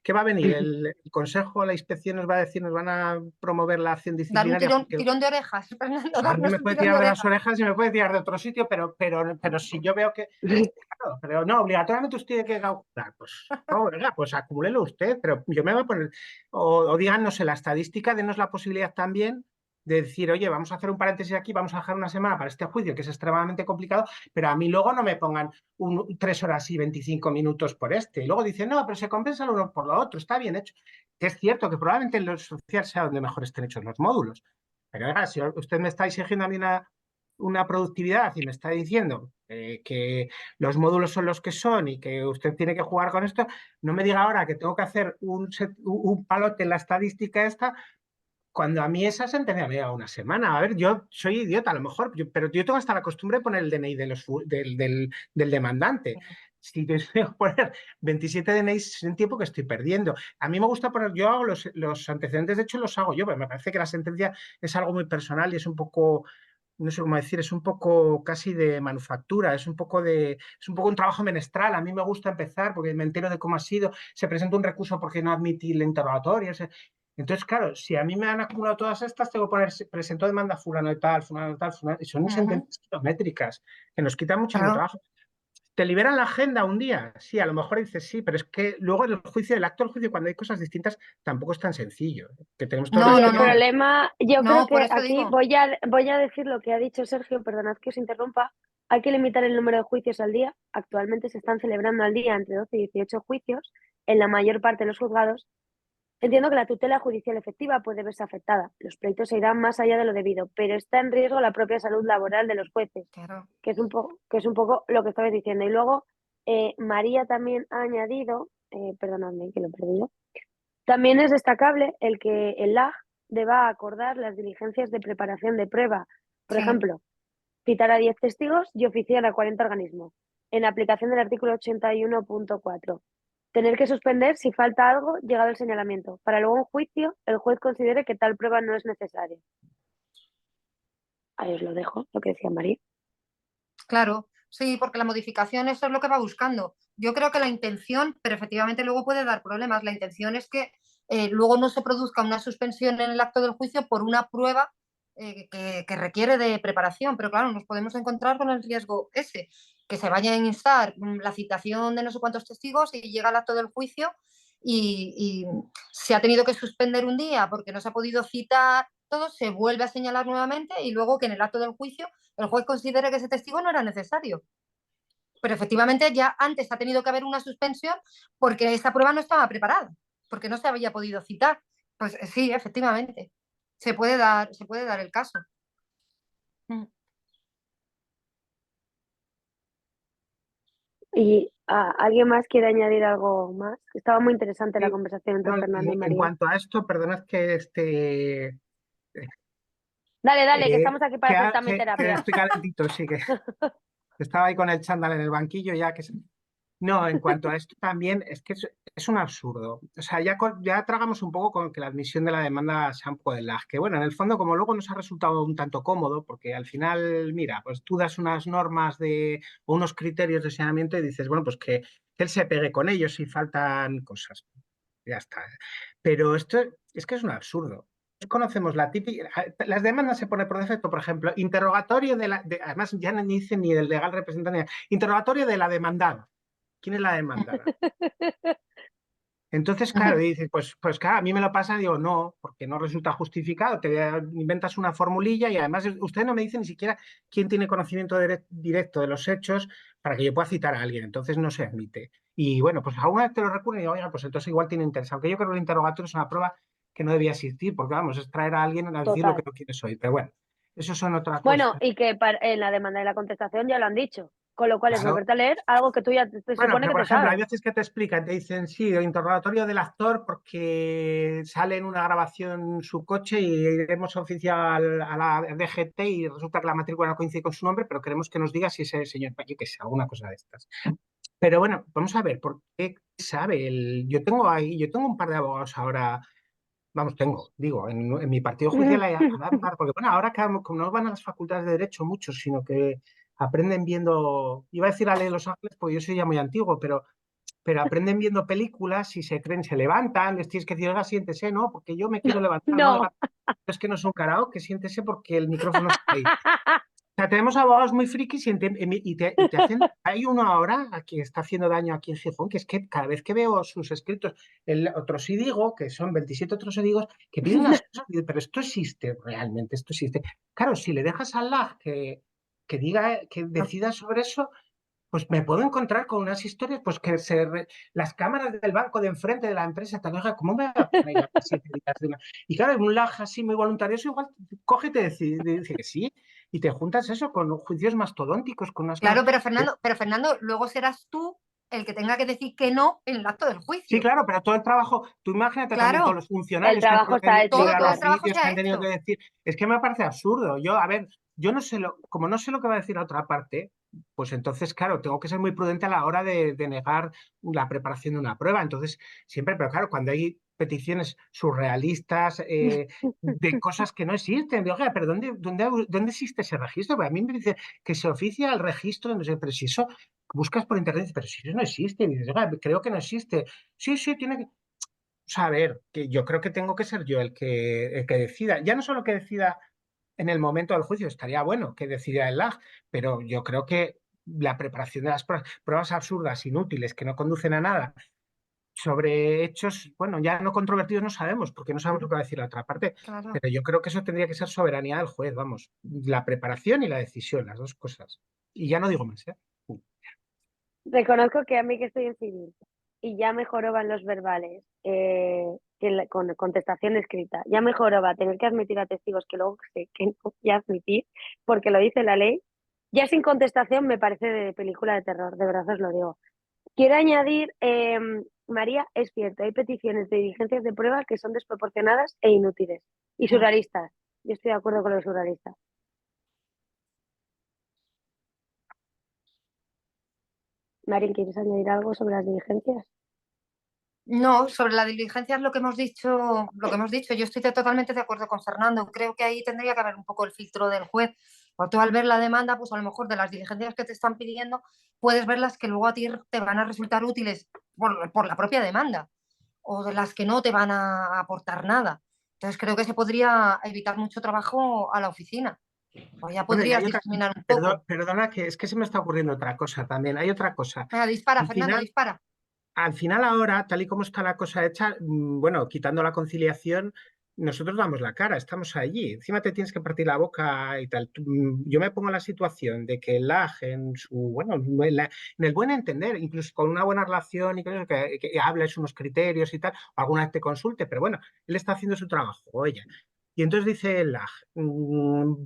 ¿qué va a venir? El Consejo, la inspección nos va a decir, nos van a promover la acción Dar un disciplinaria porque tirón de orejas, Fernando, a mí darnos me un puede tirón de tirar de las orejas. orejas y me puede tirar de otro sitio, pero si yo veo que. Claro, pero no, obligatoriamente usted tiene que calcular. Pues, no, venga, pues acumúlelo usted, pero yo me voy a poner. O díganos en la estadística, denos la posibilidad también de decir, oye, vamos a hacer un paréntesis aquí, vamos a dejar una semana para este juicio, que es extremadamente complicado, pero a mí luego no me pongan 3 horas y 25 minutos por este. Y luego dicen, no, pero se compensa lo uno por lo otro, está bien hecho. Que es cierto que probablemente en lo social sea donde mejor estén hechos los módulos. Pero oiga, si usted me está exigiendo a mí una productividad y me está diciendo que los módulos son los que son y que usted tiene que jugar con esto, no me diga ahora que tengo que hacer un palote en la estadística esta, cuando a mí esa sentencia me lleva una semana. A ver, yo soy idiota a lo mejor, pero yo tengo hasta la costumbre de poner el DNI del demandante. Si te tengo que poner 27 DNIs en tiempo que estoy perdiendo. A mí me gusta poner, yo hago los antecedentes, de hecho los hago yo, pero me parece que la sentencia es algo muy personal y es un poco, no sé cómo decir, es un poco casi de manufactura, es un poco un trabajo menestral. A mí me gusta empezar porque me entero de cómo ha sido, se presenta un recurso porque no admití el interrogatorio. Entonces, claro, si a mí me han acumulado todas estas, tengo que poner, presentó demanda fulano de tal, fulano de tal, fulano, y son Ujú, sentencias kilométricas que nos quitan muchísimo claro. trabajo. ¿Te liberan la agenda un día? Sí, a lo mejor dices sí, pero es que luego el juicio, el acto del juicio, cuando hay cosas distintas, tampoco es tan sencillo, que tenemos todos No, Y los no, el no, clientes. problema, yo creo no, por que eso aquí digo. voy a decir lo que ha dicho Sergio, perdonad que os interrumpa. Hay que limitar el número de juicios al día. Actualmente se están celebrando al día entre 12 y 18 juicios en la mayor parte de los juzgados. Entiendo que la tutela judicial efectiva puede verse afectada. Los pleitos se irán más allá de lo debido, pero está en riesgo la propia salud laboral de los jueces, Claro. que es un poco lo que estabais diciendo. Y luego, María también ha añadido, perdonadme que lo he perdido, también es destacable el que el LAG deba acordar las diligencias de preparación de prueba. Por Sí, ejemplo, citar a 10 testigos y oficiar a 40 organismos, en aplicación del artículo 81.4. tener que suspender si falta algo llegado el señalamiento. Para luego en juicio, el juez considere que tal prueba no es necesaria. Ahí os lo dejo, lo que decía María. Claro, sí, porque la modificación eso es lo que va buscando. Yo creo que la intención, pero efectivamente luego puede dar problemas. La intención es que luego no se produzca una suspensión en el acto del juicio por una prueba que requiere de preparación. Pero claro, nos podemos encontrar con el riesgo ese, que se vaya a instar la citación de no sé cuántos testigos y llega el acto del juicio y se ha tenido que suspender un día porque no se ha podido citar todo, se vuelve a señalar nuevamente y luego que en el acto del juicio el juez considere que ese testigo no era necesario. Pero efectivamente ya antes ha tenido que haber una suspensión porque esa prueba no estaba preparada, porque no se había podido citar. Pues sí, efectivamente, se puede dar el caso. ¿Y alguien más quiere añadir algo más? Estaba muy interesante la Sí, conversación entre no, Fernando y en María. cuanto a esto, perdonad que Dale, dale, que estamos aquí para hacer también que terapia. estoy calentito, sí, que estaba ahí con el chándal en el banquillo ya que No, en cuanto a esto también es que es un absurdo. O sea, ya tragamos un poco con que la admisión de la demanda sea un poco de lag, que bueno, en el fondo como luego nos ha resultado un tanto cómodo, porque al final, mira, pues tú das unas normas o unos criterios de saneamiento y dices, bueno, pues que él se pegue con ellos si faltan cosas. Ya está. Pero esto es que es un absurdo. Conocemos la típica. Las demandas se pone por defecto, por ejemplo, interrogatorio además ya no dice ni del legal representante, interrogatorio de la demandada. ¿Quién es la demandada? Entonces, claro, dices, pues claro, a mí me lo pasa y digo, no, porque no resulta justificado, inventas una formulilla y además usted no me dice ni siquiera quién tiene conocimiento directo de los hechos para que yo pueda citar a alguien, entonces no se admite. Y bueno, pues alguna vez te lo recurren y digo, oiga, pues entonces igual tiene interés, aunque yo creo que el interrogatorio es una prueba que no debía existir, porque vamos, es traer a alguien a decir lo que Total. no quieres oír, pero bueno, eso son otra Bueno, cosa. y que en la demanda y la contestación ya lo han dicho, con lo cual es Claro. volverte a leer algo que tú ya te Bueno, supone pero que por te ejemplo, hay sabes. veces que te explican, te dicen, sí, el interrogatorio del actor porque sale en una grabación su coche y hemos oficiado a la DGT y resulta que la matrícula no coincide con su nombre, pero queremos que nos diga si ese señor, yo qué sé, alguna cosa de estas. Pero bueno, vamos a ver, ¿por qué sabe? Yo tengo un par de abogados ahora, vamos, digo, en mi partido judicial hay un par, porque bueno, ahora como no van a las facultades de Derecho muchos, sino que aprenden viendo, iba a decir la ley de Los Ángeles, porque yo soy ya muy antiguo, pero aprenden viendo películas y se creen, se levantan, les tienes que decir, oiga, siéntese, ¿no? Porque yo me quiero levantar, no, No. oiga, es que no es un karaoke, siéntese porque el micrófono está ahí. O sea, tenemos abogados muy frikis y te hacen. Hay uno ahora a quien está haciendo daño aquí en Gijón, que es que cada vez que veo sus escritos, el otro sí digo, que son 27 otros sí digo, que piden unas cosas, pero esto existe realmente, esto existe. Claro, si le dejas al LAG que diga, que decida sobre eso, pues me puedo encontrar con unas historias, pues las cámaras del banco de enfrente de la empresa, te oiga, ¿cómo me voy a poner yo 7 días de una? Y claro, un lag así muy voluntarioso, igual cógete y dice que sí, y te juntas eso con juicios mastodónticos, con unas cosas. Claro, pero Fernando, luego serás tú el que tenga que decir que no en el acto del Sí, juicio. claro, pero todo el trabajo, tú imagínate también todos Claro, los El funcionarios que han trabajo tenido que está hecho, todo liberar el los claro. trabajo se vídeos, que ha han tenido que hecho. decir. Es que me parece absurdo. Yo, a ver, yo no sé como no sé lo que va a decir la otra parte, pues entonces, claro, tengo que ser muy prudente a la hora de negar la preparación de una prueba. Entonces, siempre, pero claro, cuando hay peticiones surrealistas de cosas que no existen, digo, oiga, pero ¿dónde existe ese registro? Porque a mí me dice que se oficia el registro, no sé, pero si eso buscas por internet, pero si eso no existe, y dices, oiga, creo que no existe. Sí, sí, tiene que saber que yo creo que tengo que ser yo el que decida. Ya no solo que decida en el momento del juicio, estaría bueno que decida el LAG, pero yo creo que la preparación de las pruebas absurdas, inútiles, que no conducen a nada, sobre hechos, bueno, ya no controvertidos no sabemos, porque no sabemos lo que va a decir la otra parte, Claro. pero yo creo que eso tendría que ser soberanía del juez, vamos, la preparación y la decisión, las dos cosas. Y ya no digo más, ¿eh? Reconozco que a mí que estoy en civil y ya me joroban los verbales con contestación escrita, ya me joroba tener que admitir a testigos que luego sé que no voy a admitir porque lo dice la ley, ya sin contestación me parece de película de terror, de verdad os lo digo. Quiero añadir, María, es cierto, hay peticiones de diligencias de prueba que son desproporcionadas e inútiles y surrealistas. Yo estoy de acuerdo con los surrealistas. Marín, ¿quieres añadir algo sobre las diligencias? No, sobre la diligencia es lo que hemos dicho. Yo estoy totalmente de acuerdo con Fernando. Creo que ahí tendría que haber un poco el filtro del juez. O tú al ver la demanda, pues a lo mejor de las diligencias que te están pidiendo, puedes ver las que luego a ti te van a resultar útiles por la propia demanda, o de las que no te van a aportar nada. Entonces creo que se podría evitar mucho trabajo a la oficina. O ya Bueno, y podrías hay otra, discriminar un poco. perdona, que es que se me está ocurriendo otra cosa también. Hay otra cosa. Venga, dispara, Al Fernando, final, dispara. al final ahora, tal y como está la cosa hecha, bueno, quitando la conciliación, nosotros damos la cara, estamos allí. Encima te tienes que partir la boca y tal. Yo me pongo en la situación de que el LAG, en su, bueno, en el buen entender, incluso con una buena relación y que hables unos criterios y tal, o alguna vez te consulte, pero bueno, él está haciendo su trabajo, o ella. Y entonces dice el LAG,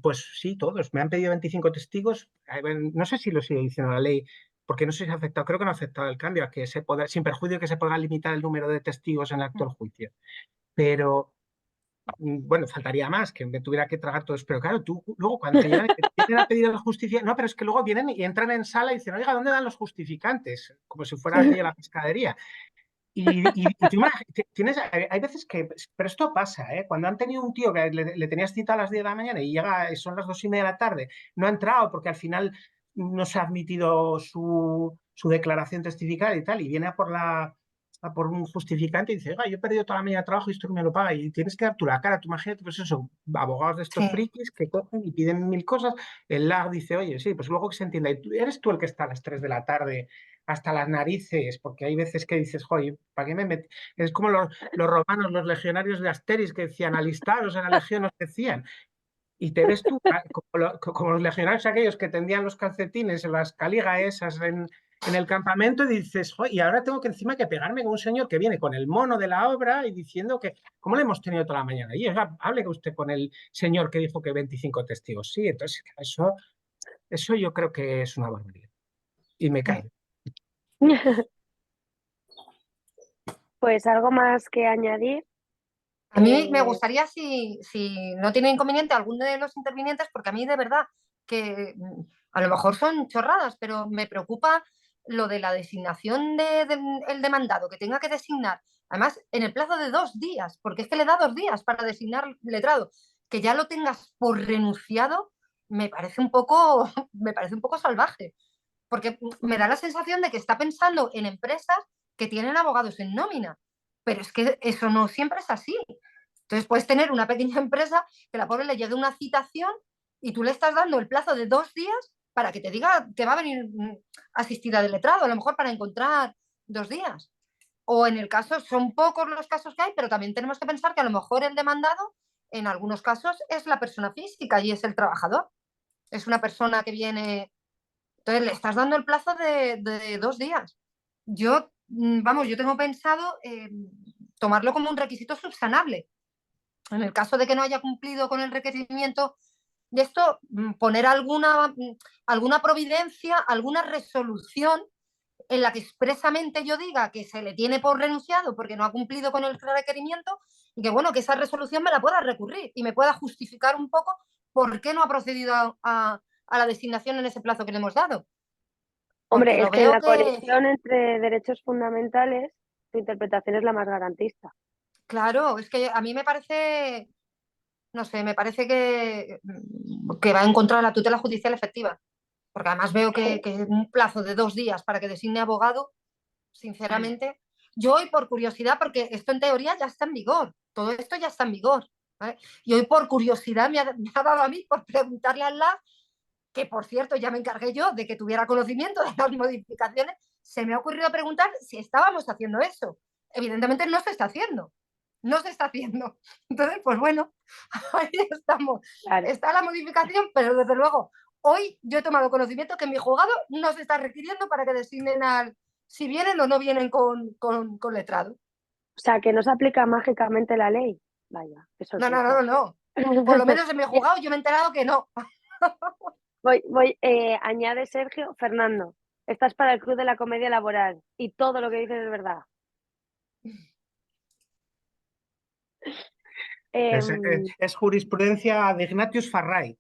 pues sí, todos, me han pedido 25 testigos, no sé si lo sigue diciendo la ley, porque no sé si ha afectado, creo que no ha afectado el cambio, a que se pueda, sin perjuicio que se pueda limitar el número de testigos en el actual juicio. Pero, bueno, faltaría más, que me tuviera que tragar todos. Pero claro, tú luego cuando te llegan, vienen a pedir la justicia, no, pero es que luego vienen y entran en sala y dicen, oiga, ¿dónde dan los justificantes? Como si fuera aquello la pescadería. Y tú tienes, hay veces que, pero esto pasa, ¿eh? Cuando han tenido un tío que le tenías cita a las 10 de la mañana y llega, son las 2:30 de la tarde, no ha entrado porque al final no se ha admitido su declaración testifical y tal, y viene a por un justificante y dice, oiga, yo he perdido toda la mañana de trabajo y esto que me lo paga, y tienes que dar tú la cara, tú imagínate, pues eso, abogados de estos Sí, frikis que cogen y piden mil cosas, el LAG dice, oye, sí, pues luego que se entienda, y eres tú el que está a las 3 de la tarde hasta las narices, porque hay veces que dices, joder, ¿para qué me metí? Es como los romanos, los legionarios de Asteris que decían, alistaros en la legión, nos decían, y te ves tú como los legionarios aquellos que tendían los calcetines, las caligas esas en el campamento y dices, joder, y ahora tengo que encima que pegarme con un señor que viene con el mono de la obra y diciendo que, ¿cómo le hemos tenido toda la mañana? Y oiga, hable usted con el señor que dijo que 25 testigos. Sí, entonces eso yo creo que es una barbaridad. Y me sí. callo. Pues algo más que añadir. A mí me Eh, gustaría, si no tiene inconveniente alguno de los intervinientes, porque a mí de verdad que a lo mejor son chorradas, pero me preocupa lo de la designación del demandado, que tenga que designar, además en el plazo de 2 días, porque es que le da 2 días para designar letrado, que ya lo tengas por renunciado, me parece un poco, me parece un poco salvaje, porque me da la sensación de que está pensando en empresas que tienen abogados en nómina, pero es que eso no siempre es así. Entonces puedes tener una pequeña empresa que la pobre le llegue una citación y tú le estás dando el plazo de 2 días para que te diga que va a venir asistida de letrado, a lo mejor para encontrar 2 días. O en el caso, son pocos los casos que hay, pero también tenemos que pensar que a lo mejor el demandado en algunos casos es la persona física y es el trabajador. Es una persona que viene, entonces le estás dando el plazo de 2 días. Yo, vamos, yo tengo pensado tomarlo como un requisito subsanable. En el caso de que no haya cumplido con el requerimiento de esto, poner alguna providencia, alguna resolución en la que expresamente yo diga que se le tiene por renunciado porque no ha cumplido con el requerimiento y que, bueno, que esa resolución me la pueda recurrir y me pueda justificar un poco por qué no ha procedido a la designación en ese plazo que le hemos dado. Porque Hombre, es lo que en veo la que, colisión entre derechos fundamentales, tu interpretación es la más garantista. claro, es que a mí me parece, no sé, me parece que va en contra de la tutela judicial efectiva. Porque además veo que un plazo de 2 días para que designe abogado, sinceramente, yo hoy por curiosidad, porque esto en teoría ya está en vigor, todo esto ya está en vigor, ¿vale? Y hoy por curiosidad me ha dado a mí por preguntarle a la que por cierto ya me encargué yo de que tuviera conocimiento de las modificaciones, se me ha ocurrido preguntar si estábamos haciendo eso. Evidentemente no se está haciendo, no se está haciendo. Entonces, pues bueno, ahí estamos. Claro. Está la modificación, pero desde luego, hoy yo he tomado conocimiento que en mi juzgado no se está requiriendo para que designen si vienen o no vienen con letrado. O sea, que no se aplica mágicamente la ley. Vaya, qué No, no, no, sorpresa. no. Por lo menos en mi juzgado yo me he enterado que no. Añade Sergio, Fernando, estás para el Club de la Comedia Laboral y todo lo que dices es verdad. Es, Em, es jurisprudencia de Ignatius Farray.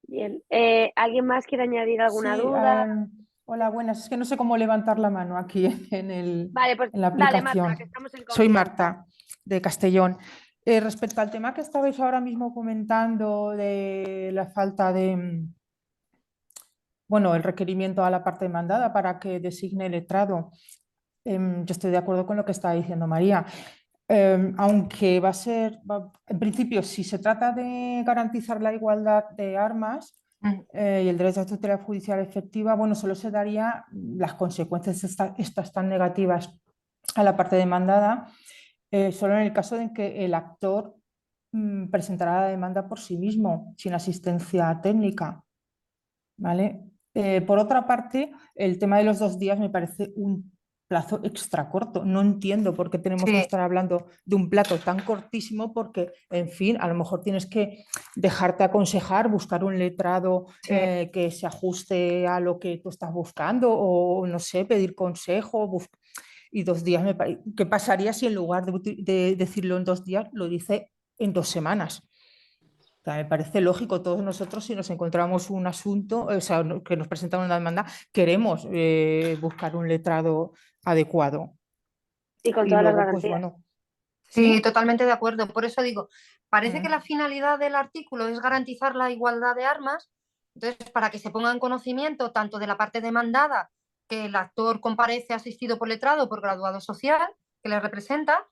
bien, ¿alguien más quiere añadir alguna Sí, duda? Hola, buenas. Es que no sé cómo levantar la mano aquí Vale, pues en la dale, Marta, aplicación. que estamos en Soy confianza. Marta, de Castellón. Respecto al tema que estabais ahora mismo comentando de la falta de, bueno, el requerimiento a la parte demandada para que designe letrado, yo estoy de acuerdo con lo que está diciendo María. Aunque va a ser, en principio, si se trata de garantizar la igualdad de armas Mm. y el derecho a tutela judicial efectiva, bueno, solo se daría las consecuencias estas tan negativas a la parte demandada, solo en el de en que el actor presentará la demanda por sí mismo, sin asistencia técnica, ¿vale? Por otra parte, el tema de los 2 días me parece un plazo extra corto. No entiendo por qué tenemos que Sí, estar hablando de un plazo tan cortísimo porque, en fin, a lo mejor tienes que dejarte aconsejar, buscar un letrado sí. que se ajuste a lo que tú estás buscando o, no sé, pedir consejo. Y 2 días, ¿qué pasaría si en lugar de decirlo en 2 días, lo dice en 2 semanas? O sea, me parece lógico, todos nosotros si nos encontramos un asunto, o sea, que nos presentamos una demanda, queremos buscar un letrado adecuado. Y con Y todas las luego, pues garantías. bueno, Sí, ¿sí? totalmente de acuerdo. Por eso digo, parece que Mm, la finalidad del artículo es garantizar la igualdad de armas. Entonces, para que se ponga en conocimiento tanto de la parte demandada, que el actor comparece asistido por letrado o por graduado social, que le representa,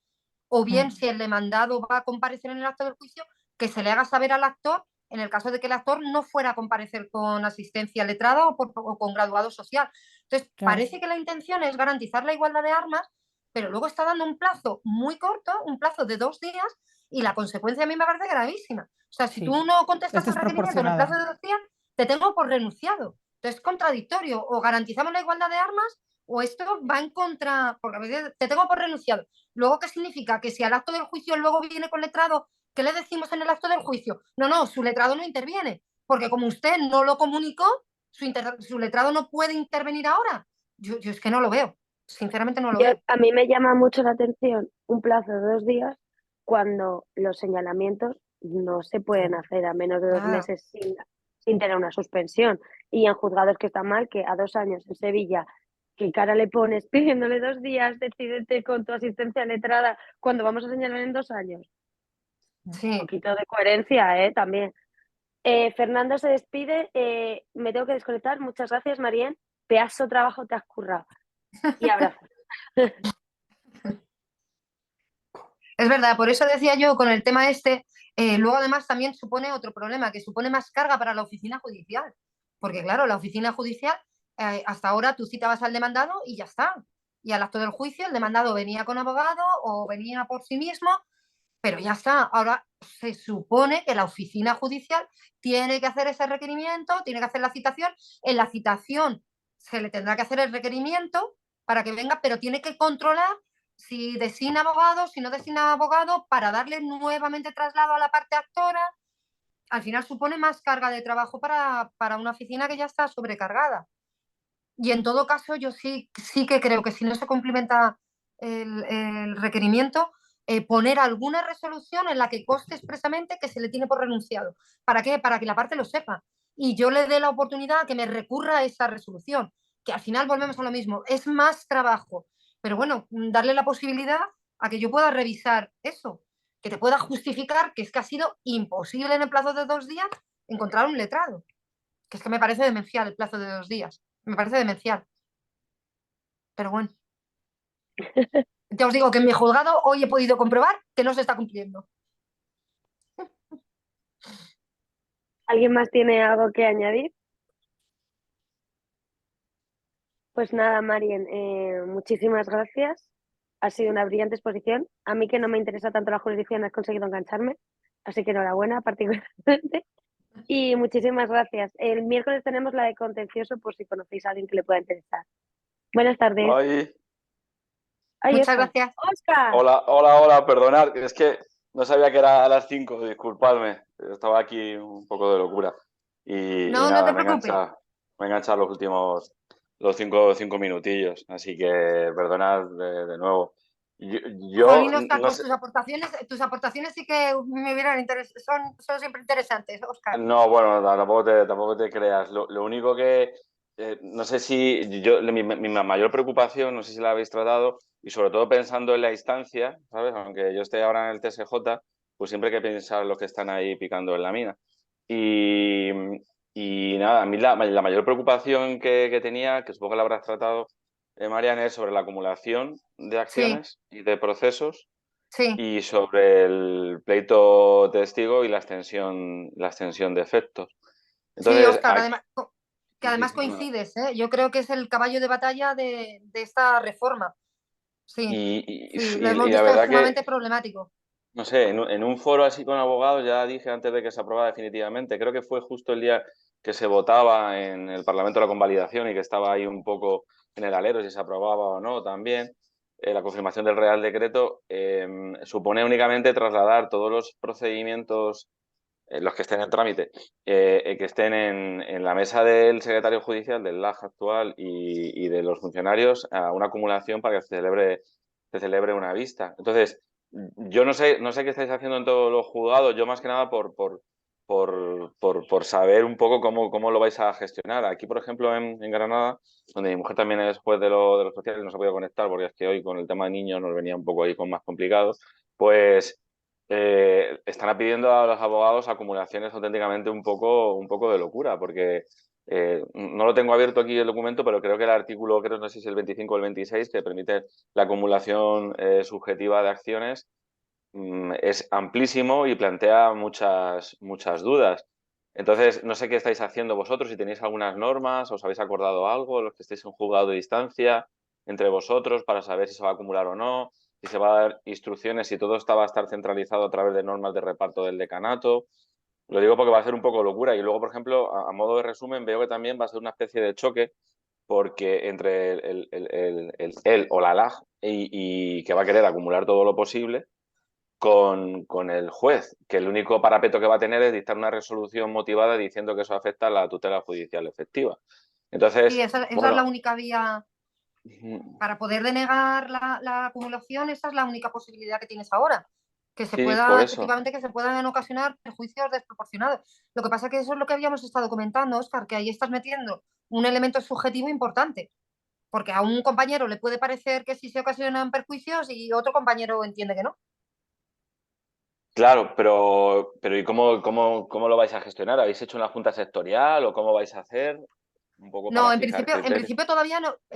o bien mm, si el demandado va a comparecer en el acto del juicio, que se le haga saber al actor en el caso de que el actor no fuera a comparecer con asistencia letrada o con graduado social. Entonces, claro, parece que la intención es garantizar la igualdad de armas, pero luego está dando un plazo muy corto, un plazo de 2 días, y la consecuencia a mí me parece gravísima. O sea, si tú sí. no Es contestas al requerimiento en el plazo desproporcionada. de 2 días, te tengo por renunciado. Entonces es contradictorio, o garantizamos la igualdad de armas o esto va en contra, porque a veces te tengo por renunciado. Luego, ¿qué significa? Que si al acto del juicio luego viene con letrado, ¿qué le decimos en el acto del juicio? No, no, su letrado no interviene, porque como usted no lo comunicó, su letrado no puede intervenir ahora. Yo es que no lo veo, sinceramente no lo veo. A mí me llama mucho la atención un plazo de 2 días cuando los señalamientos no se pueden Claro, hacer a menos de 2 nada. meses sin tener una suspensión. Y en juzgados que está mal, que a 2 años en Sevilla, ¿qué cara le pones pidiéndole 2 días, decídete con tu asistencia letrada cuando vamos a señalar en 2 años? Un Sí, poquito de coherencia, también. Fernando se despide, me tengo que desconectar. Muchas gracias, Marien. Pedazo trabajo te has currado. Y abrazos. es verdad, por eso decía yo con el tema este, luego además también supone otro problema, que supone más carga para la oficina judicial, porque claro, la oficina judicial, hasta ahora tú citabas al demandado y ya está, y al acto del juicio el demandado venía con abogado o venía por sí mismo, pero ya está, ahora se supone que la oficina judicial tiene que hacer ese requerimiento, tiene que hacer la citación, en la citación se le tendrá que hacer el requerimiento para que venga, pero tiene que controlar si designa abogado, si no designa abogado, para darle nuevamente traslado a la parte actora. Al final supone más carga de trabajo para una oficina que ya está sobrecargada. Y en todo caso, yo sí que creo que si no se cumplimenta el requerimiento, poner alguna resolución en la que conste expresamente que se le tiene por renunciado. ¿Para qué? Para que la parte lo sepa. Y yo le dé la oportunidad a que me recurra a esa resolución, que al final volvemos a lo mismo, es más trabajo. Pero bueno, darle la posibilidad a que yo pueda revisar eso, que te pueda justificar que es que ha sido imposible en el plazo de 2 días encontrar un letrado. Que es que me parece demencial el plazo de 2 días. Me parece demencial. Pero bueno, ya os digo que en mi juzgado hoy he podido comprobar que no se está cumpliendo. ¿Alguien más tiene algo que añadir? Pues nada, Marien, muchísimas gracias. Ha sido una brillante exposición. A mí que no me interesa tanto la jurisdicción, has conseguido engancharme, así que enhorabuena particularmente. Y muchísimas gracias. El miércoles tenemos la de contencioso por si conocéis a alguien que le pueda interesar. Buenas tardes. Ay, Ahí Muchas está. gracias. ¡Oscar! hola, hola, hola, perdonad, es que no sabía que era a las 5, disculpadme, estaba aquí un poco de locura. Y No, no nada, te preocupes. me engancha los cinco minutillos, así que perdonad de nuevo. Yo, yo Jolín, Oscar, no pues sé, tus aportaciones sí que me hubieran son siempre interesantes, Oscar. no, bueno, tampoco te creas. Lo único no sé si mi mayor preocupación, no sé si la habéis tratado, y sobre todo pensando en la instancia, ¿sabes? Aunque yo esté ahora en el TSJ, pues siempre hay que pensar los que están ahí picando en la mina. Y, y nada, a mí la mayor preocupación que tenía, que supongo que la habrás tratado, Marian, es sobre la acumulación de Sí, acciones y de procesos sí, y sobre el pleito testigo y la extensión de efectos. sí, Entonces, Óscar, aquí... además, que Sí, sí, además perdona. coincides, ¿eh? Yo creo que es el caballo de batalla de esta reforma. Sí, sí, lo hemos Y la visto verdad que, sumamente problemático. no sé, en un foro así con abogados, ya dije antes de que se aprobara definitivamente, creo que fue justo el día que se votaba en el Parlamento la convalidación y que estaba ahí un poco en el alero si se aprobaba o no también, la confirmación del Real Decreto supone únicamente trasladar todos los procedimientos, los que estén en trámite, que estén en la mesa del secretario judicial, del LAJ actual y de los funcionarios a una acumulación para que se celebre una vista. Entonces, yo no sé qué estáis haciendo en todos los juzgados, yo más que nada por saber un poco cómo lo vais a gestionar. Aquí, por ejemplo, en Granada, donde mi mujer también es juez de los sociales, no se ha podido conectar porque es que hoy con el tema de niños nos venía un poco ahí con más complicado, pues están pidiendo a los abogados acumulaciones auténticamente un poco de locura, porque no lo tengo abierto aquí el documento, pero creo que el artículo, creo no sé si es el 25 o el 26, que permite la acumulación subjetiva de acciones, es amplísimo y plantea muchas dudas. Entonces, no sé qué estáis haciendo vosotros, si tenéis algunas normas, os habéis acordado algo, los que estéis en juzgado de distancia, entre vosotros, para saber si se va a acumular o no, si se va a dar instrucciones, si todo va a estar centralizado a través de normas de reparto del decanato. Lo digo porque va a ser un poco locura. Y luego, por ejemplo, a modo de resumen, veo que también va a ser una especie de choque porque entre él o la LAG y que va a querer acumular todo lo posible con el juez, que el único parapeto que va a tener es dictar una resolución motivada diciendo que eso afecta a la tutela judicial efectiva. Sí, Entonces, esa es la bueno, única vía para poder denegar la acumulación, esa es la única posibilidad que tienes ahora. Que se sí, por pueda, eso. efectivamente, que se puedan ocasionar perjuicios desproporcionados. Lo que pasa es que eso es lo que habíamos estado comentando, Óscar, que ahí estás metiendo un elemento subjetivo importante, porque a un compañero le puede parecer que sí se ocasionan perjuicios y otro compañero entiende que no. Claro, pero ¿y cómo lo vais a gestionar? ¿Habéis hecho una junta sectorial o cómo vais a hacer? Un poco No, para fijar criterios. en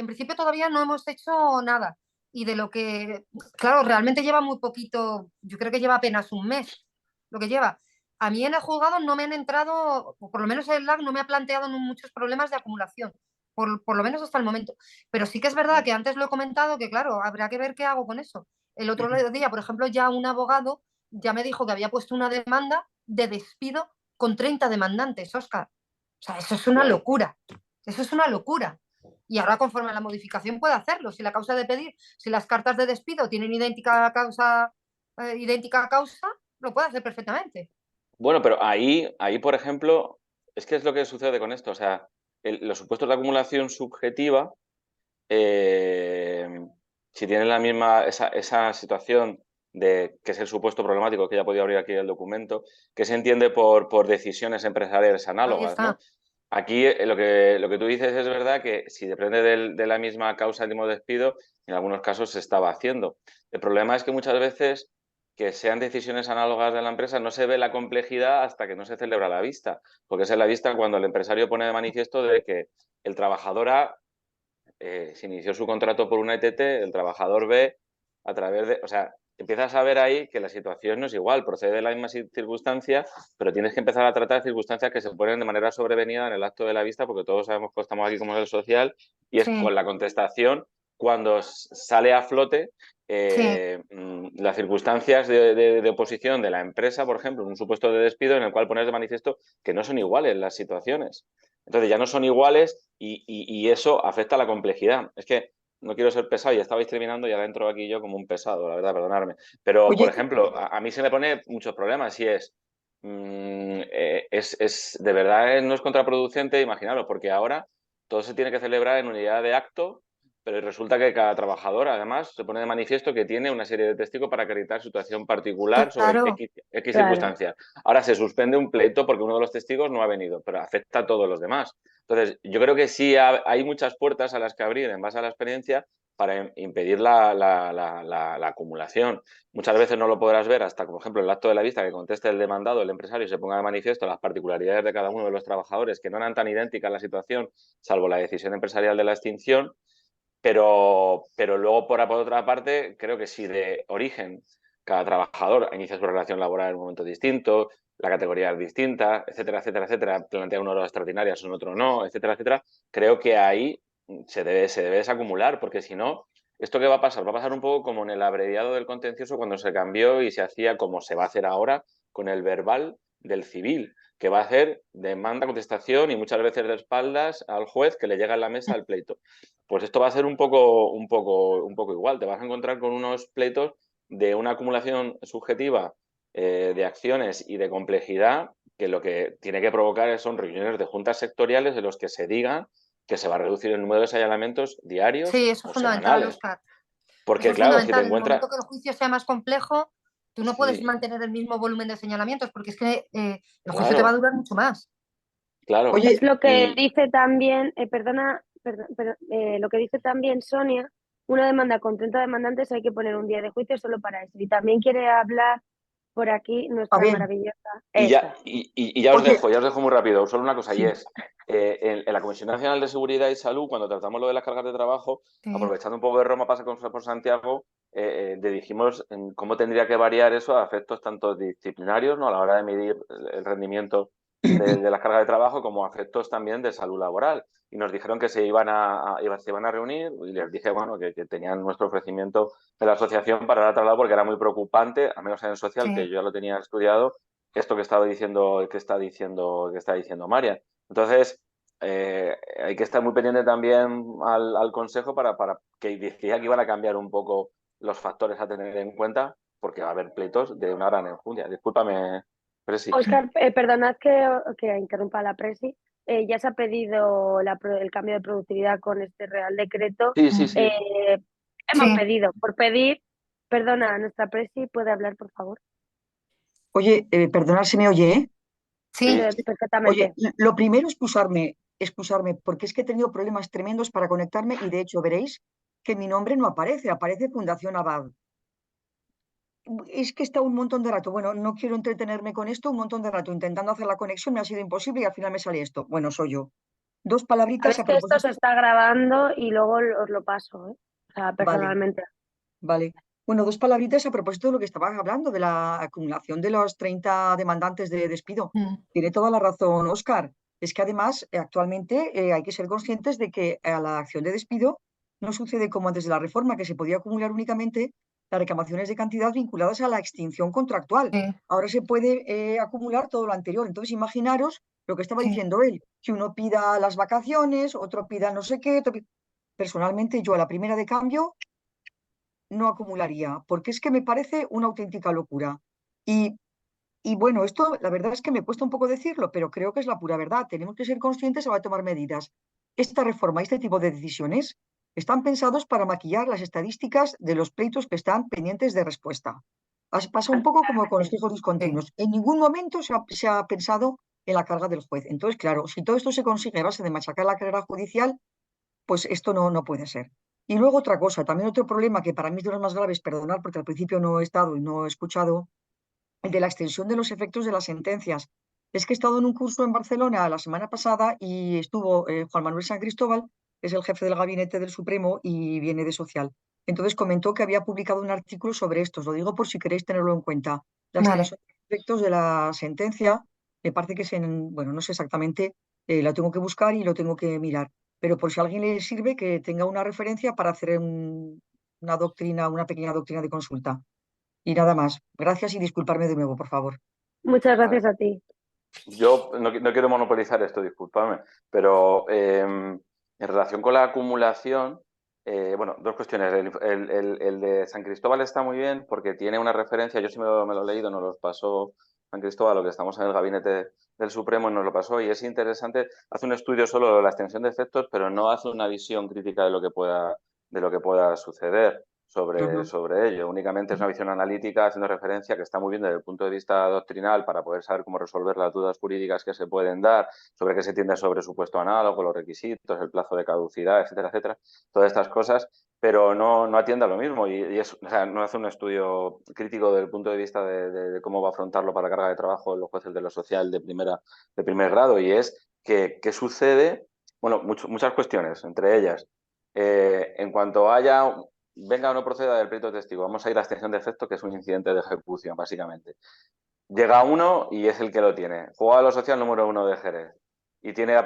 principio todavía no hemos hecho nada. Y de lo que, claro, realmente lleva muy poquito, yo creo que lleva apenas un mes lo que lleva. A mí en el juzgado no me han entrado, o por lo menos el LAC no me ha planteado muchos problemas de acumulación, por lo menos hasta el momento. Pero sí que es verdad que antes lo he comentado que, claro, habrá que ver qué hago con eso. El otro día, por ejemplo, ya un abogado ya me dijo que había puesto una demanda de despido con 30 demandantes, Óscar. O sea, eso es una Bueno, locura. Eso es una locura. Y ahora, conforme a la modificación, puede hacerlo. Si la causa de pedir, si las cartas de despido tienen idéntica causa, lo puede hacer perfectamente. bueno, pero ahí, por ejemplo, es que es lo que sucede con esto. O sea, los supuestos de acumulación subjetiva, eh, si tienen la misma, esa situación de que es el supuesto problemático, que ya podía abrir aquí el documento, que se entiende por decisiones empresariales Ahí análogas, ¿no? está. Aquí lo que tú dices es verdad que si depende de la misma causa del mismo despido, en algunos casos se estaba haciendo. El problema es que muchas veces que sean decisiones análogas de la empresa no se ve la complejidad hasta que no se celebra la vista, porque es en la vista cuando el empresario pone de manifiesto de que el trabajador A se inició su contrato por una ETT, el trabajador B, a través de, o sea, empiezas a ver ahí que la situación no es igual, procede de la misma circunstancia, pero tienes que empezar a tratar circunstancias que se ponen de manera sobrevenida en el acto de la vista, porque todos sabemos que estamos aquí como en el social, y es Sí, con la contestación cuando sale a flote sí. las circunstancias de oposición de la empresa, por ejemplo, en un supuesto de despido en el cual pones de manifiesto que no son iguales las situaciones. Entonces ya no son iguales y eso afecta a la complejidad. Es que no quiero ser pesado, ya estabais terminando y ahora entro aquí yo como un pesado, la verdad, perdonadme. Pero, por Oye, ejemplo, a mí se me pone muchos problemas y de verdad no es contraproducente, imaginaros, porque ahora todo se tiene que celebrar en unidad de acto, pero resulta que cada trabajador, además, se pone de manifiesto que tiene una serie de testigos para acreditar situación particular sobre Claro, X Claro. circunstancias. Ahora se suspende un pleito porque uno de los testigos no ha venido, pero afecta a todos los demás. Entonces, yo creo que sí hay muchas puertas a las que abrir en base a la experiencia para impedir la acumulación. Muchas veces no lo podrás ver hasta, por ejemplo, el acto de la vista que conteste el demandado, el empresario, y se ponga de manifiesto las particularidades de cada uno de los trabajadores, que no eran tan idénticas la situación, salvo la decisión empresarial de la extinción. Pero luego, por otra parte, creo que si de origen cada trabajador inicia su relación laboral en un momento distinto, la categoría es distinta, etcétera, etcétera, etcétera, plantea una hora extraordinaria, son otro no, etcétera, etcétera, creo que ahí se debe desacumular, porque si no, ¿esto qué va a pasar? Va a pasar un poco como en el abreviado del contencioso cuando se cambió y se hacía como se va a hacer ahora con el verbal del civil, que va a hacer demanda, contestación y muchas veces de espaldas al juez que le llega en la mesa el pleito. Pues esto va a ser un poco igual. Te vas a encontrar con unos pleitos de una acumulación subjetiva de acciones y de complejidad que lo que tiene que provocar son reuniones de juntas sectoriales en los que se diga que se va a reducir el número de señalamientos diarios Sí, eso o es fundamental, semanales. Óscar. Porque Eso es claro, si te fundamental. En el encuentras... momento que el juicio sea más complejo, tú no puedes Sí, mantener el mismo volumen de señalamientos porque es que el juicio te va a claro, durar mucho más. claro. Es Oye, lo que Y dice también, lo que dice también Sonia, una demanda con 30 demandantes hay que poner un día de juicio solo para eso. Y también quiere hablar por aquí a nuestra ver, maravillosa ya, esta. ya os oye, dejo muy rápido, solo una cosa, y sí, es, en la Comisión Nacional de Seguridad y Salud, cuando tratamos lo de las cargas de trabajo, Sí. aprovechando un poco de Roma pasa por Santiago, dijimos cómo tendría que variar eso a efectos tanto disciplinarios, ¿no?, a la hora de medir el rendimiento de las cargas de trabajo, como a efectos también de salud laboral. Y nos dijeron que se iban a reunir, y les dije, bueno, que tenían nuestro ofrecimiento de la asociación para dar traslado, porque era muy preocupante, al menos en el social, Sí. que yo ya lo tenía estudiado, esto que está diciendo María. Entonces, hay que estar muy pendiente también al consejo para que decía que iban a cambiar un poco los factores a tener en cuenta, porque va a haber pleitos de una gran enjundia. Discúlpame, Presi. Oscar, perdonad que interrumpa la presi. Ya se ha pedido el cambio de productividad con este Real Decreto. Sí, sí, sí. Hemos Sí. pedido, por pedir, perdona, nuestra presi puede hablar, por favor. oye, perdonad si me oye, ¿eh? Sí. Sí. Perfectamente. Oye, lo primero es excusarme, porque es que he tenido problemas tremendos para conectarme y de hecho veréis que mi nombre no aparece, aparece Fundación Abad. Es que está un montón de rato, bueno, no quiero entretenerme con esto, un montón de rato intentando hacer la conexión, me ha sido imposible y al final me sale esto. Bueno, soy yo. Dos palabritas Sabes a que esto se propósito. está grabando y luego os lo paso, ¿eh? O sea, Vale, personalmente. vale. Bueno, dos palabritas a propósito de lo que estabas hablando, de la acumulación de los 30 demandantes de despido. Tiene toda la razón, Óscar. Es que además, actualmente hay que ser conscientes de que a la acción de despido no sucede como antes de la reforma, que se podía acumular únicamente las reclamaciones de cantidad vinculadas a la extinción contractual. Sí. Ahora se puede acumular todo lo anterior. Entonces, imaginaros lo que estaba Sí. diciendo él, que uno pida las vacaciones, otro pida no sé qué. Personalmente, yo a la primera de cambio no acumularía, porque es que me parece una auténtica locura. Y, y bueno, esto la verdad es que me cuesta un poco decirlo, pero creo que es la pura verdad. Tenemos que ser conscientes a la hora de tomar medidas. Esta reforma, este tipo de decisiones, están pensados para maquillar las estadísticas de los pleitos que están pendientes de respuesta. Pasa un poco como con los fijos Sí. discontinuos. En ningún momento se ha pensado en la carga del juez. Entonces, claro, si todo esto se consigue a base de machacar la carrera judicial, pues esto no puede ser. Y luego otra cosa, también otro problema que para mí es de los más graves, perdonar porque al principio no he estado y no he escuchado, el de la extensión de los efectos de las sentencias. Es que he estado en un curso en Barcelona la semana pasada y estuvo Juan Manuel San Cristóbal, que es el jefe del gabinete del Supremo y viene de Social. Entonces comentó que había publicado un artículo sobre esto. Os lo digo por si queréis tenerlo en cuenta. La Vale. extensión de los efectos de la sentencia, me parece que es en, bueno, no sé exactamente, lo tengo que buscar y lo tengo que mirar. Pero por si a alguien le sirve, que tenga una referencia para hacer una doctrina, una pequeña doctrina de consulta. Y nada más. Gracias y disculparme de nuevo, por favor. Muchas Vale. gracias a ti. Yo no quiero monopolizar esto, disculpadme, pero en relación con la acumulación, bueno, dos cuestiones. El de San Cristóbal está muy bien porque tiene una referencia, yo sí me lo he leído, nos lo pasó San Cristóbal, lo que estamos en el gabinete del Supremo, nos lo pasó y es interesante. Hace un estudio solo de la extensión de efectos, pero no hace una visión crítica de lo que pueda suceder. sobre ello. Únicamente es una visión analítica haciendo referencia que está muy bien desde el punto de vista doctrinal para poder saber cómo resolver las dudas jurídicas que se pueden dar, sobre qué se entiende sobre supuesto análogo, los requisitos, el plazo de caducidad, etcétera, etcétera, todas estas cosas, pero no atiende a lo mismo y es, o sea, no hace un estudio crítico desde el punto de vista de cómo va a afrontarlo para la carga de trabajo los jueces de lo social de primer grado, y es que qué sucede, bueno, muchas cuestiones, entre ellas, en cuanto venga o no proceda del pleito testigo, vamos a ir a extensión de efecto, que es un incidente de ejecución, básicamente. Llega uno y es el que lo tiene. Juzgado social número 1 de Jerez. Y tiene ha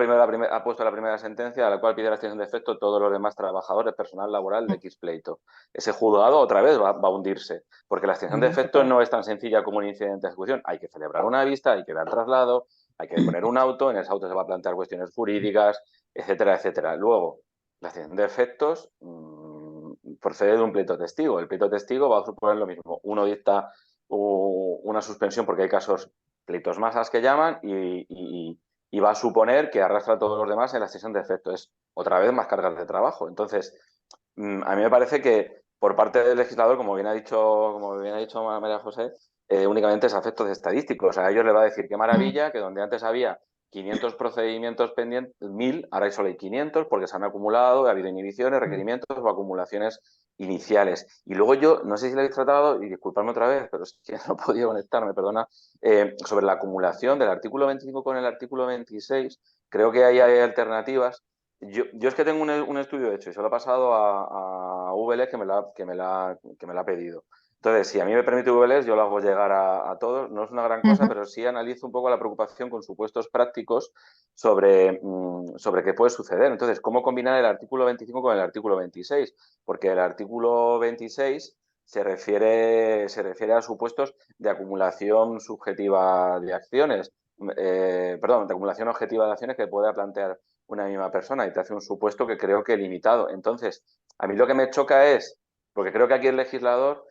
puesto la primera sentencia a la cual pide la extensión de efecto todos los demás trabajadores, personal laboral de X pleito. Ese juzgado otra vez va a hundirse, porque la extensión de efecto no es tan sencilla como un incidente de ejecución. Hay que celebrar una vista, hay que dar traslado, hay que poner un auto, en ese auto se va a plantear cuestiones jurídicas, etcétera, etcétera. Luego, la extensión de efectos procede de un pleito testigo. El pleito testigo va a suponer lo mismo. Uno dicta una suspensión porque hay pleitos masas que llaman y va a suponer que arrastra a todos los demás en la extensión de efecto. Es otra vez más cargas de trabajo. Entonces, a mí me parece que por parte del legislador, como bien ha dicho María José, únicamente es a efectos estadísticos. O sea, a ellos les va a decir qué maravilla que donde antes había 500 procedimientos pendientes, 1000, ahora solo hay 500 porque se han acumulado, ha habido inhibiciones, requerimientos o acumulaciones iniciales. Y luego yo, no sé si lo habéis tratado, y disculpadme otra vez, pero es que no he podido conectarme, perdona, sobre la acumulación del artículo 25 con el artículo 26, creo que ahí hay alternativas. Yo es que tengo un estudio hecho y se lo he pasado a VLES que me la ha pedido. Entonces, si a mí me permite VLES, yo lo hago llegar a todos. No es una gran cosa, pero sí analizo un poco la preocupación con supuestos prácticos sobre qué puede suceder. Entonces, ¿cómo combinar el artículo 25 con el artículo 26? Porque el artículo 26 se refiere a supuestos de acumulación subjetiva de acciones, de acumulación objetiva de acciones que pueda plantear una misma persona y te hace un supuesto que creo que limitado. Entonces, a mí lo que me choca es, porque creo que aquí el legislador,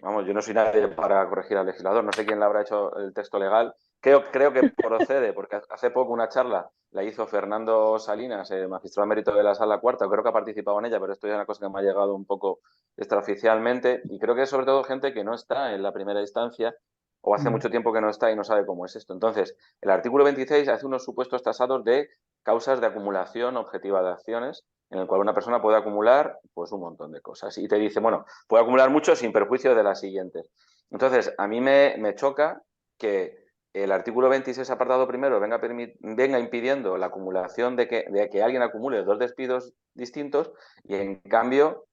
vamos, yo no soy nadie para corregir al legislador, no sé quién le habrá hecho el texto legal, creo que procede, porque hace poco una charla la hizo Fernando Salinas, magistrado emérito de la Sala Cuarta, creo que ha participado en ella, pero esto ya es una cosa que me ha llegado un poco extraoficialmente, y creo que es sobre todo gente que no está en la primera instancia o hace mucho tiempo que no está y no sabe cómo es esto. Entonces, el artículo 26 hace unos supuestos tasados de causas de acumulación objetiva de acciones, en el cual una persona puede acumular pues un montón de cosas. Y te dice, bueno, puede acumular mucho sin perjuicio de las siguientes. Entonces, a mí me choca que el artículo 26, apartado primero, venga impidiendo la acumulación de que alguien acumule 2 despidos distintos y, en cambio,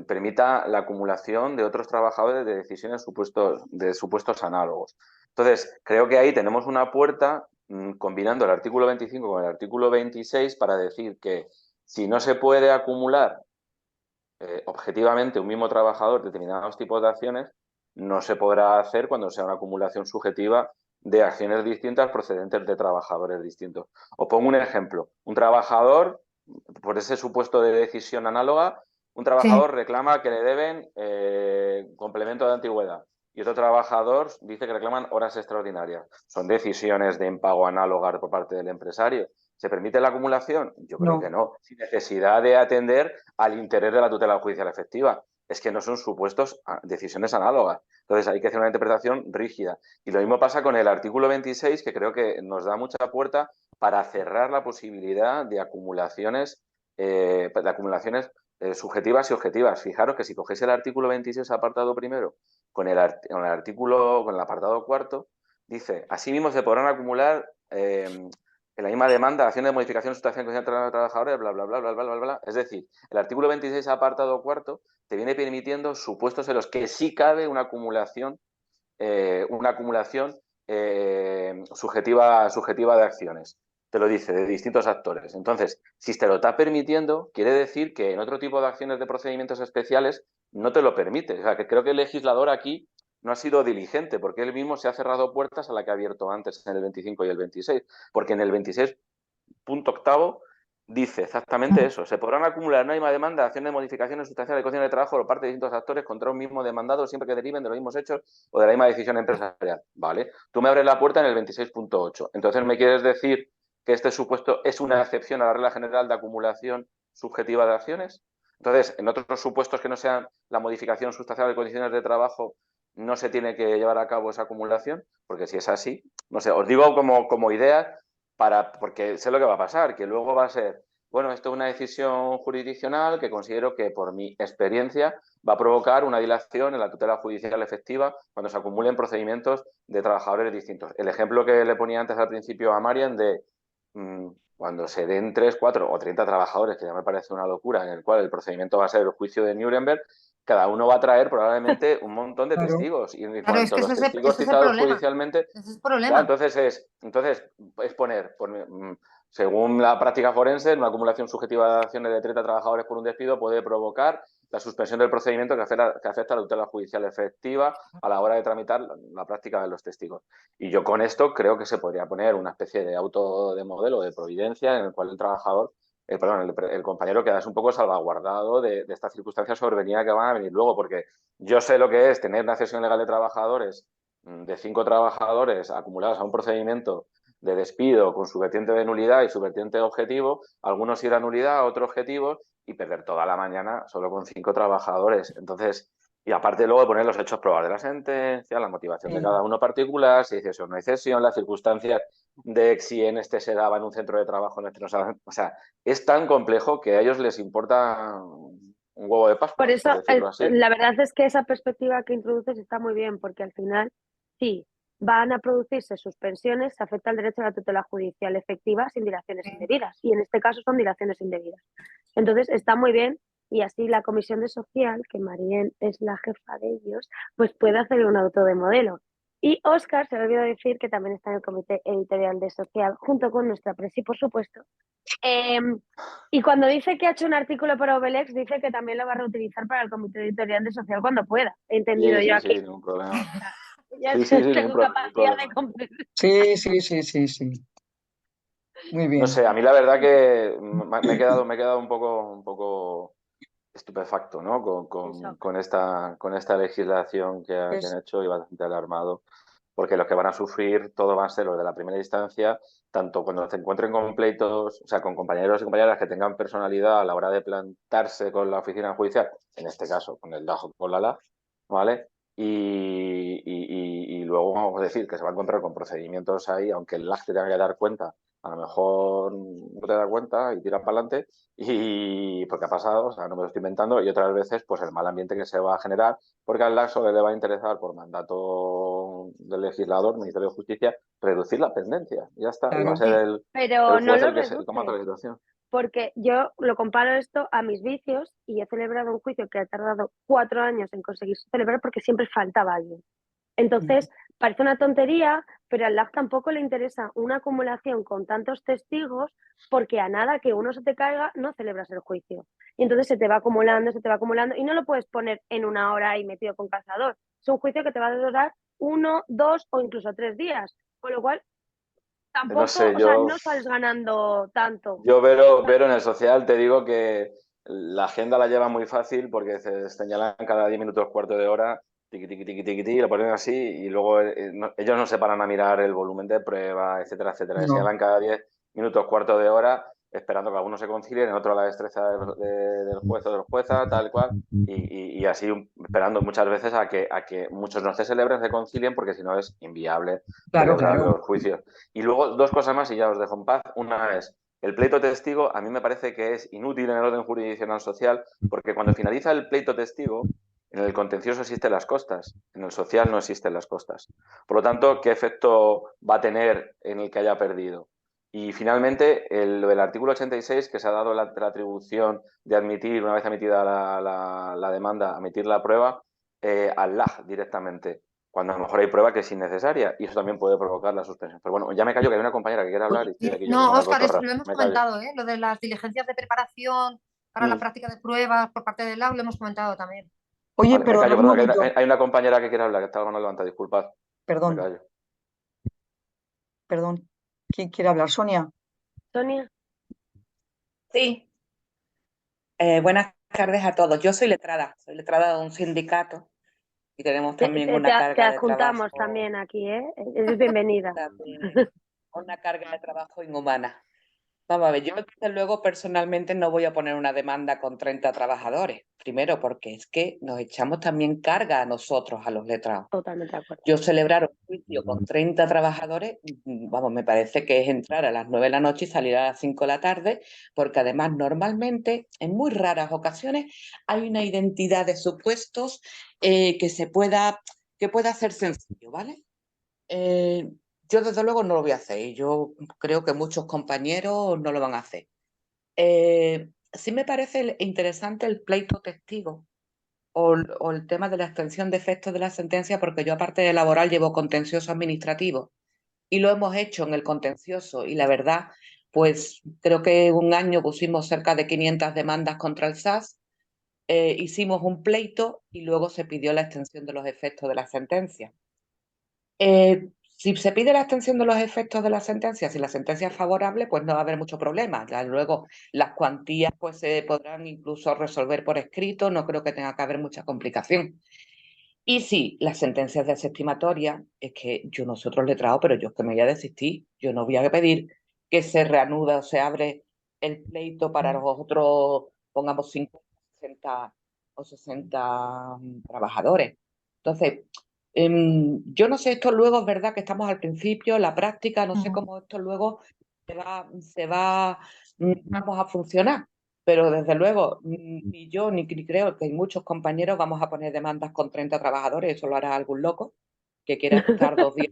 permita la acumulación de otros trabajadores de decisiones de supuestos análogos. Entonces, creo que ahí tenemos una puerta combinando el artículo 25 con el artículo 26 para decir que si no se puede acumular objetivamente un mismo trabajador determinados tipos de acciones, no se podrá hacer cuando sea una acumulación subjetiva de acciones distintas procedentes de trabajadores distintos. Os pongo un ejemplo. Un trabajador, por ese supuesto de decisión análoga, un trabajador reclama que le deben complemento de antigüedad y otro trabajador dice que reclaman horas extraordinarias. ¿Son decisiones de impago análogas por parte del empresario? ¿Se permite la acumulación? Yo creo que no, sin necesidad de atender al interés de la tutela judicial efectiva. Es que no son supuestos decisiones análogas. Entonces hay que hacer una interpretación rígida. Y lo mismo pasa con el artículo 26, que creo que nos da mucha puerta para cerrar la posibilidad de acumulaciones subjetivas y objetivas. Fijaros que si cogéis el artículo 26, apartado primero, con el apartado cuarto, dice, asimismo se podrán acumular en la misma demanda acciones de modificación, sustracción, conciencia de trabajadores, bla, bla, bla, bla, bla, bla, bla. Es decir, el artículo 26, apartado cuarto, te viene permitiendo supuestos en los que sí cabe una acumulación subjetiva de acciones. Te lo dice, de distintos actores. Entonces, si te lo está permitiendo, quiere decir que en otro tipo de acciones de procedimientos especiales no te lo permite. O sea, que creo que el legislador aquí no ha sido diligente, porque él mismo se ha cerrado puertas a la que ha abierto antes en el 25 y el 26. Porque en el 26.8 dice exactamente eso. Se podrán acumular en una misma demanda acciones de modificaciones sustanciales de condiciones de trabajo por parte de distintos actores contra un mismo demandado siempre que deriven de los mismos hechos o de la misma decisión empresarial. Vale. Tú me abres la puerta en el 26.8. Entonces, ¿me quieres decir que este supuesto es una excepción a la regla general de acumulación subjetiva de acciones? Entonces, en otros supuestos que no sean la modificación sustancial de condiciones de trabajo, no se tiene que llevar a cabo esa acumulación, porque si es así, no sé, os digo como idea, porque sé lo que va a pasar, que luego va a ser, bueno, esto es una decisión jurisdiccional que considero que por mi experiencia va a provocar una dilación en la tutela judicial efectiva cuando se acumulen procedimientos de trabajadores distintos. El ejemplo que le ponía antes al principio a Marian de cuando se den 3, 4 o 30 trabajadores, que ya me parece una locura, en el cual el procedimiento va a ser el juicio de Nuremberg, cada uno va a traer probablemente un montón de Claro. testigos. Y en Claro, es cuanto que los ese es testigos el citados problema. judicialmente, Ese es el ya, problema. entonces es poner, según la práctica forense, una acumulación subjetiva de acciones de 30 trabajadores por un despido puede provocar la suspensión del procedimiento que afecta a la tutela judicial efectiva a la hora de tramitar la práctica de los testigos. Y yo con esto creo que se podría poner una especie de auto de modelo de providencia en el cual el trabajador, el compañero queda un poco salvaguardado de estas circunstancias sobrevenidas que van a venir luego, porque yo sé lo que es tener una cesión legal de trabajadores de 5 trabajadores acumulados a un procedimiento de despido con su vertiente de nulidad y su vertiente de objetivo, algunos ir a nulidad, otros objetivos, y perder toda la mañana solo con 5 trabajadores. Entonces, y aparte luego de poner los hechos probados de la sentencia, la motivación de cada uno particular, si hay cesión o no hay cesión, las circunstancias de si en este se daba en un centro de trabajo, en este no se daba. O sea, es tan complejo que a ellos les importa un huevo de Pascua, Por eso, por decirlo así. la verdad es que esa perspectiva que introduces está muy bien, porque al final, sí, van a producirse suspensiones, se afecta el derecho a la tutela judicial efectiva sin dilaciones indebidas, y en este caso son dilaciones indebidas. Entonces, está muy bien, y así la Comisión de Social, que Marien es la jefa de ellos, pues puede hacer un auto de modelo. Y Óscar, se le olvidó decir que también está en el comité editorial de Social, junto con nuestra presi, por supuesto. Y cuando dice que ha hecho un artículo para Obelex, dice que también lo va a reutilizar para el comité editorial de Social cuando pueda. He entendido yo aquí. Sí, ningún problema. Ya Sí, ningún tengo capacidad de problema. comprender. Sí. Muy bien. No sé, a mí la verdad que me he quedado un poco estupefacto, ¿no? Con esta legislación que han Pues, hecho y bastante alarmado, porque los que van a sufrir todo van a ser los de la primera instancia, tanto cuando se encuentren con pleitos, o sea, con compañeros y compañeras que tengan personalidad a la hora de plantarse con la oficina judicial, en este caso con el DAJO con la LA, ¿vale? Y luego vamos a decir que se va a encontrar con procedimientos ahí, aunque el LAG te tenga que dar cuenta, a lo mejor no te da cuenta y tira para adelante, y porque ha pasado, o sea, no me lo estoy inventando, y otras veces pues el mal ambiente que se va a generar, porque al LAG solo le va a interesar por mandato del legislador, Ministerio de Justicia, reducir la pendencia, y ya está, y va a claro. ser el Pero no juez lo el que se toma reduce, la situación. porque yo lo comparo esto a mis vicios y he celebrado un juicio que ha tardado 4 años en conseguir celebrar porque siempre faltaba alguien. Entonces, parece una tontería, pero al LAG tampoco le interesa una acumulación con tantos testigos porque a nada que uno se te caiga no celebras el juicio. Y entonces se te va acumulando y no lo puedes poner en 1 hora y metido con cazador. Es un juicio que te va a durar 1, 2 o incluso 3 días. Con lo cual, No tampoco, sé, o sea, no sales ganando tanto. yo Vero en el social te digo que la agenda la lleva muy fácil porque se señalan cada 10 minutos, cuarto de hora, tiqui, tiqui, tiqui, tiqui, tiqui, lo ponen así y luego ellos no se paran a mirar el volumen de prueba, etcétera, etcétera. No. Señalan cada 10 minutos, cuarto de hora, esperando que algunos se concilien, en otro la destreza del juez o de la jueza, tal cual, y así esperando muchas veces a que muchos no se celebren, se concilien, porque si no es inviable Claro, celebrar claro. los juicios. Y luego 2 cosas más y ya os dejo en paz. Una es, el pleito testigo a mí me parece que es inútil en el orden jurisdiccional social porque cuando finaliza el pleito testigo, en el contencioso existen las costas, en el social no existen las costas. Por lo tanto, ¿qué efecto va a tener en el que haya perdido? Y finalmente, el artículo 86, que se ha dado la atribución de admitir, una vez admitida la demanda, admitir la prueba al LAG directamente, cuando a lo mejor hay prueba que es innecesaria y eso también puede provocar la suspensión. Pero bueno, ya me callo que hay una compañera que quiere hablar y estoy aquí yo como No, una Óscar, cotorra. lo hemos Me callo. comentado, lo de las diligencias de preparación para la práctica de pruebas por parte del LAG, lo hemos comentado también. Oye, Vale, me callo, un perdón, momento. que hay una compañera que quiere hablar, que está con la mano levantada, disculpad. Me Perdón, callo. perdón. ¿Quién quiere hablar? Sonia. Sonia. Sí, buenas tardes a todos. Yo soy letrada de un sindicato y tenemos también Te una carga de adjuntamos trabajo, también aquí, ¿eh? Eres bienvenida. también una carga de trabajo inhumana. Vamos a ver, yo desde luego personalmente no voy a poner una demanda con 30 trabajadores. Primero, porque es que nos echamos también carga a nosotros, a los letrados. Totalmente de acuerdo. Yo celebrar un juicio con 30 trabajadores, vamos, me parece que es entrar a las 9 de la noche y salir a las 5 de la tarde, porque además normalmente, en muy raras ocasiones, hay una identidad de supuestos que pueda ser sencillo, ¿vale? Yo desde luego no lo voy a hacer y yo creo que muchos compañeros no lo van a hacer. Sí me parece interesante el pleito testigo o el tema de la extensión de efectos de la sentencia, porque yo aparte de laboral llevo contencioso administrativo y lo hemos hecho en el contencioso y la verdad, pues creo que un año pusimos cerca de 500 demandas contra el SAS, hicimos un pleito y luego se pidió la extensión de los efectos de la sentencia. Si se pide la extensión de los efectos de la sentencia, si la sentencia es favorable, pues no va a haber mucho problema. Ya luego las cuantías pues se podrán incluso resolver por escrito, no creo que tenga que haber mucha complicación. Y sí, las sentencias desestimatorias, es que nosotros letrados, pero yo es que me voy a desistir, yo no voy a pedir que se reanuda o se abre el pleito para los otros, pongamos 50, 60 o 60 trabajadores. Entonces, yo no sé, esto luego es verdad que estamos al principio, la práctica, no sé cómo esto luego vamos a funcionar. Pero desde luego, ni yo ni creo que hay muchos compañeros vamos a poner demandas con 30 trabajadores, eso lo hará algún loco que quiera estar 2 días.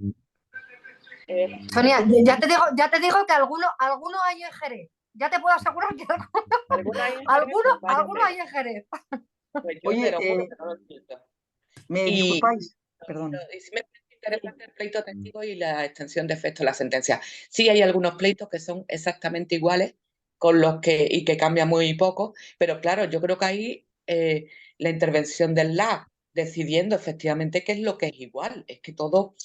Sonia, ya te digo que alguno hay en Jerez. Ya te puedo asegurar que alguno hay en Jerez. Pues yo Oye, te lo juro que no lo entiendo. ¿me disculpáis? Perdón. Y sí me parece interesante el pleito testigo y la extensión de efecto de la sentencia. Sí hay algunos pleitos que son exactamente iguales y que cambian muy poco, pero claro, yo creo que ahí la intervención del LAB decidiendo efectivamente qué es lo que es igual. Es que todo,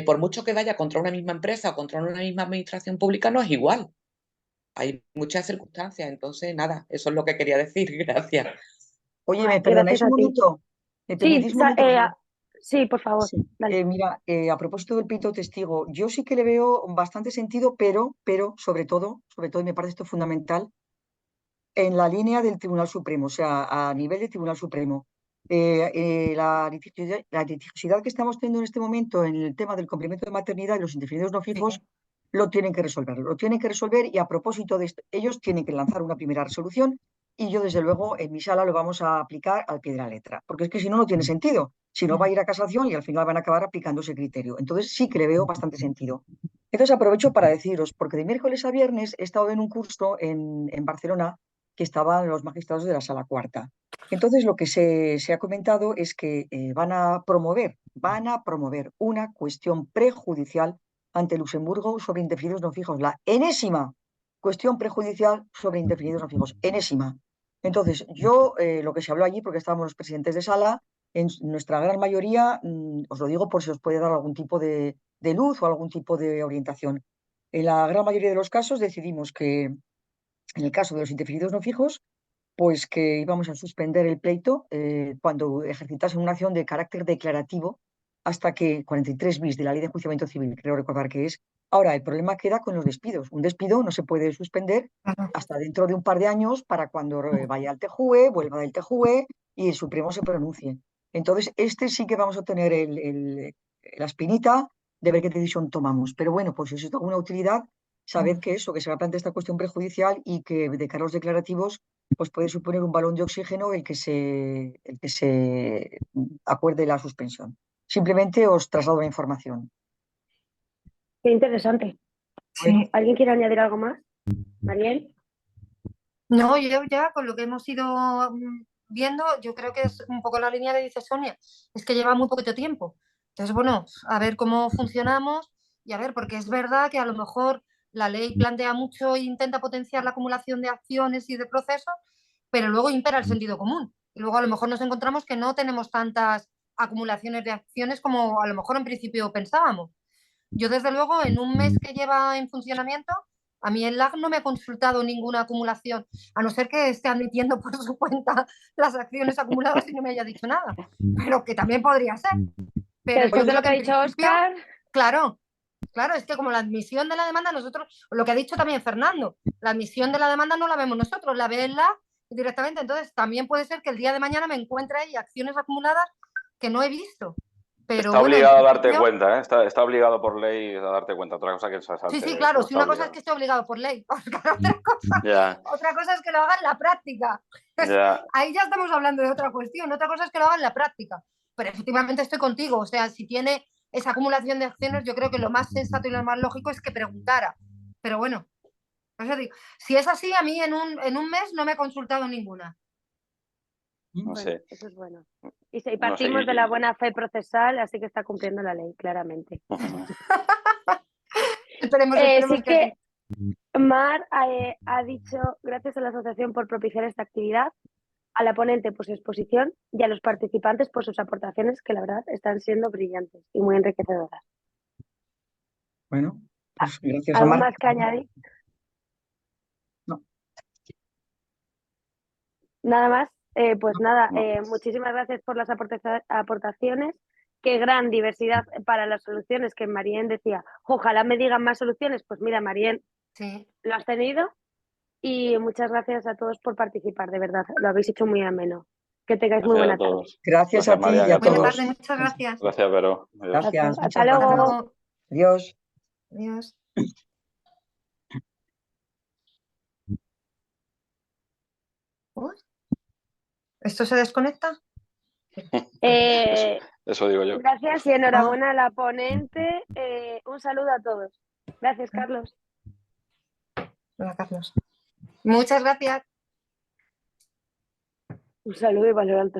por mucho que vaya contra una misma empresa o contra una misma administración pública, no es igual. Hay muchas circunstancias, entonces nada, eso es lo que quería decir. Gracias. Oye, ¿me perdonáis Gracias un a ti. momento? ¿Me permitís un momento? Sí, por favor. Sí. Dale. Mira, a propósito del pleito testigo, yo sí que le veo bastante sentido, pero sobre todo, y me parece esto fundamental, en la línea del Tribunal Supremo, o sea, a nivel del Tribunal Supremo. La litigiosidad que estamos teniendo en este momento en el tema del complemento de maternidad y los indefinidos no fijos lo tienen que resolver y a propósito de esto, ellos tienen que lanzar una primera resolución y yo desde luego en mi sala lo vamos a aplicar al pie de la letra, porque es que si no, no tiene sentido. Si no, va a ir a casación y al final van a acabar aplicando ese criterio. Entonces sí que le veo bastante sentido. Entonces aprovecho para deciros, porque de miércoles a viernes he estado en un curso en Barcelona que estaban los magistrados de la Sala Cuarta. Entonces lo que se ha comentado es que van a promover una cuestión prejudicial ante Luxemburgo sobre indefinidos no fijos, la enésima cuestión prejudicial sobre indefinidos no fijos, enésima. Entonces, yo lo que se habló allí, porque estábamos los presidentes de sala, en nuestra gran mayoría, os lo digo por si os puede dar algún tipo de luz o algún tipo de orientación. En la gran mayoría de los casos decidimos que, en el caso de los indefinidos no fijos, pues que íbamos a suspender el pleito cuando ejercitasen una acción de carácter declarativo hasta que 43 bis de la Ley de Enjuiciamiento Civil, creo recordar que es. Ahora, el problema queda con los despidos. Un despido no se puede suspender hasta dentro de un par de años para cuando vaya al TJUE, vuelva del TJUE y el Supremo se pronuncie. Entonces, sí que vamos a tener la espinita de ver qué decisión tomamos. Pero bueno, pues si es de alguna utilidad, sabed que se va a plantear esta cuestión prejudicial y que de cara a los declarativos pues puede suponer un balón de oxígeno el que se acuerde la suspensión. Simplemente os traslado la información. Qué interesante. Sí. ¿Alguien quiere añadir algo más? ¿Mariel? No, yo ya con lo que hemos ido viendo, yo creo que es un poco la línea que dice Sonia, es que lleva muy poquito tiempo. Entonces, bueno, a ver cómo funcionamos y a ver, porque es verdad que a lo mejor la ley plantea mucho e intenta potenciar la acumulación de acciones y de procesos, pero luego impera el sentido común. Y luego a lo mejor nos encontramos que no tenemos tantas acumulaciones de acciones como a lo mejor en principio pensábamos. Yo, desde luego, en un mes que lleva en funcionamiento, a mí el LAG no me ha consultado ninguna acumulación, a no ser que esté admitiendo por su cuenta las acciones acumuladas y no me haya dicho nada, pero que también podría ser. Pero Después yo de lo creo que ha en dicho principio, Óscar, claro, Claro, es que como la admisión de la demanda, nosotros, lo que ha dicho también Fernando, la admisión de la demanda no la vemos nosotros, la ve la directamente. Entonces, también puede ser que el día de mañana me encuentre ahí acciones acumuladas que no he visto. Pero Está bueno, en obligado a darte principio, cuenta, ¿eh? Está obligado por ley a darte cuenta. Otra cosa que se salte sí, de claro, eso. si Está una cosa es obligado. que esté obligado por ley, Ya, otra cosa es que lo haga en la práctica. ya. Ahí ya estamos hablando de otra cuestión, otra cosa es que lo haga en la práctica. Pero efectivamente estoy contigo, o sea, si tiene esa acumulación de acciones, yo creo que lo más sensato y lo más lógico es que preguntara. Pero bueno, eso digo, si es así, a mí en un mes no me he consultado ninguna. No Bueno, sé. eso es bueno. Y No sé. partimos de la buena fe procesal, así que está cumpliendo la ley, claramente. Esperemos Sí que sí. que Mar ha dicho, gracias a la asociación por propiciar esta actividad, a la ponente por su exposición y a los participantes por sus aportaciones, que la verdad están siendo brillantes y muy enriquecedoras. Bueno, pues gracias a ¿Algo Mar. más que añadir? No. Nada más. Pues nada, No. muchísimas gracias por las aportaciones. Qué gran diversidad para las soluciones que Marien decía. Ojalá me digan más soluciones. Pues mira, Marien, Sí. lo has tenido. Y muchas gracias a todos por participar, de verdad. Lo habéis hecho muy ameno. Que tengáis muy Gracias buena a tarde. todos. Gracias a ti María, y a Buena todos. tarde, muchas gracias. Gracias, Vero. Adiós. Gracias, Hasta muchas luego. Hasta gracias. luego. Adiós. Adiós. Uy, ¿esto se desconecta? Eso digo yo. Gracias y enhorabuena a la ponente. Un saludo a todos. Gracias, Carlos. Hola, Carlos. Muchas gracias. Un saludo y valor alto.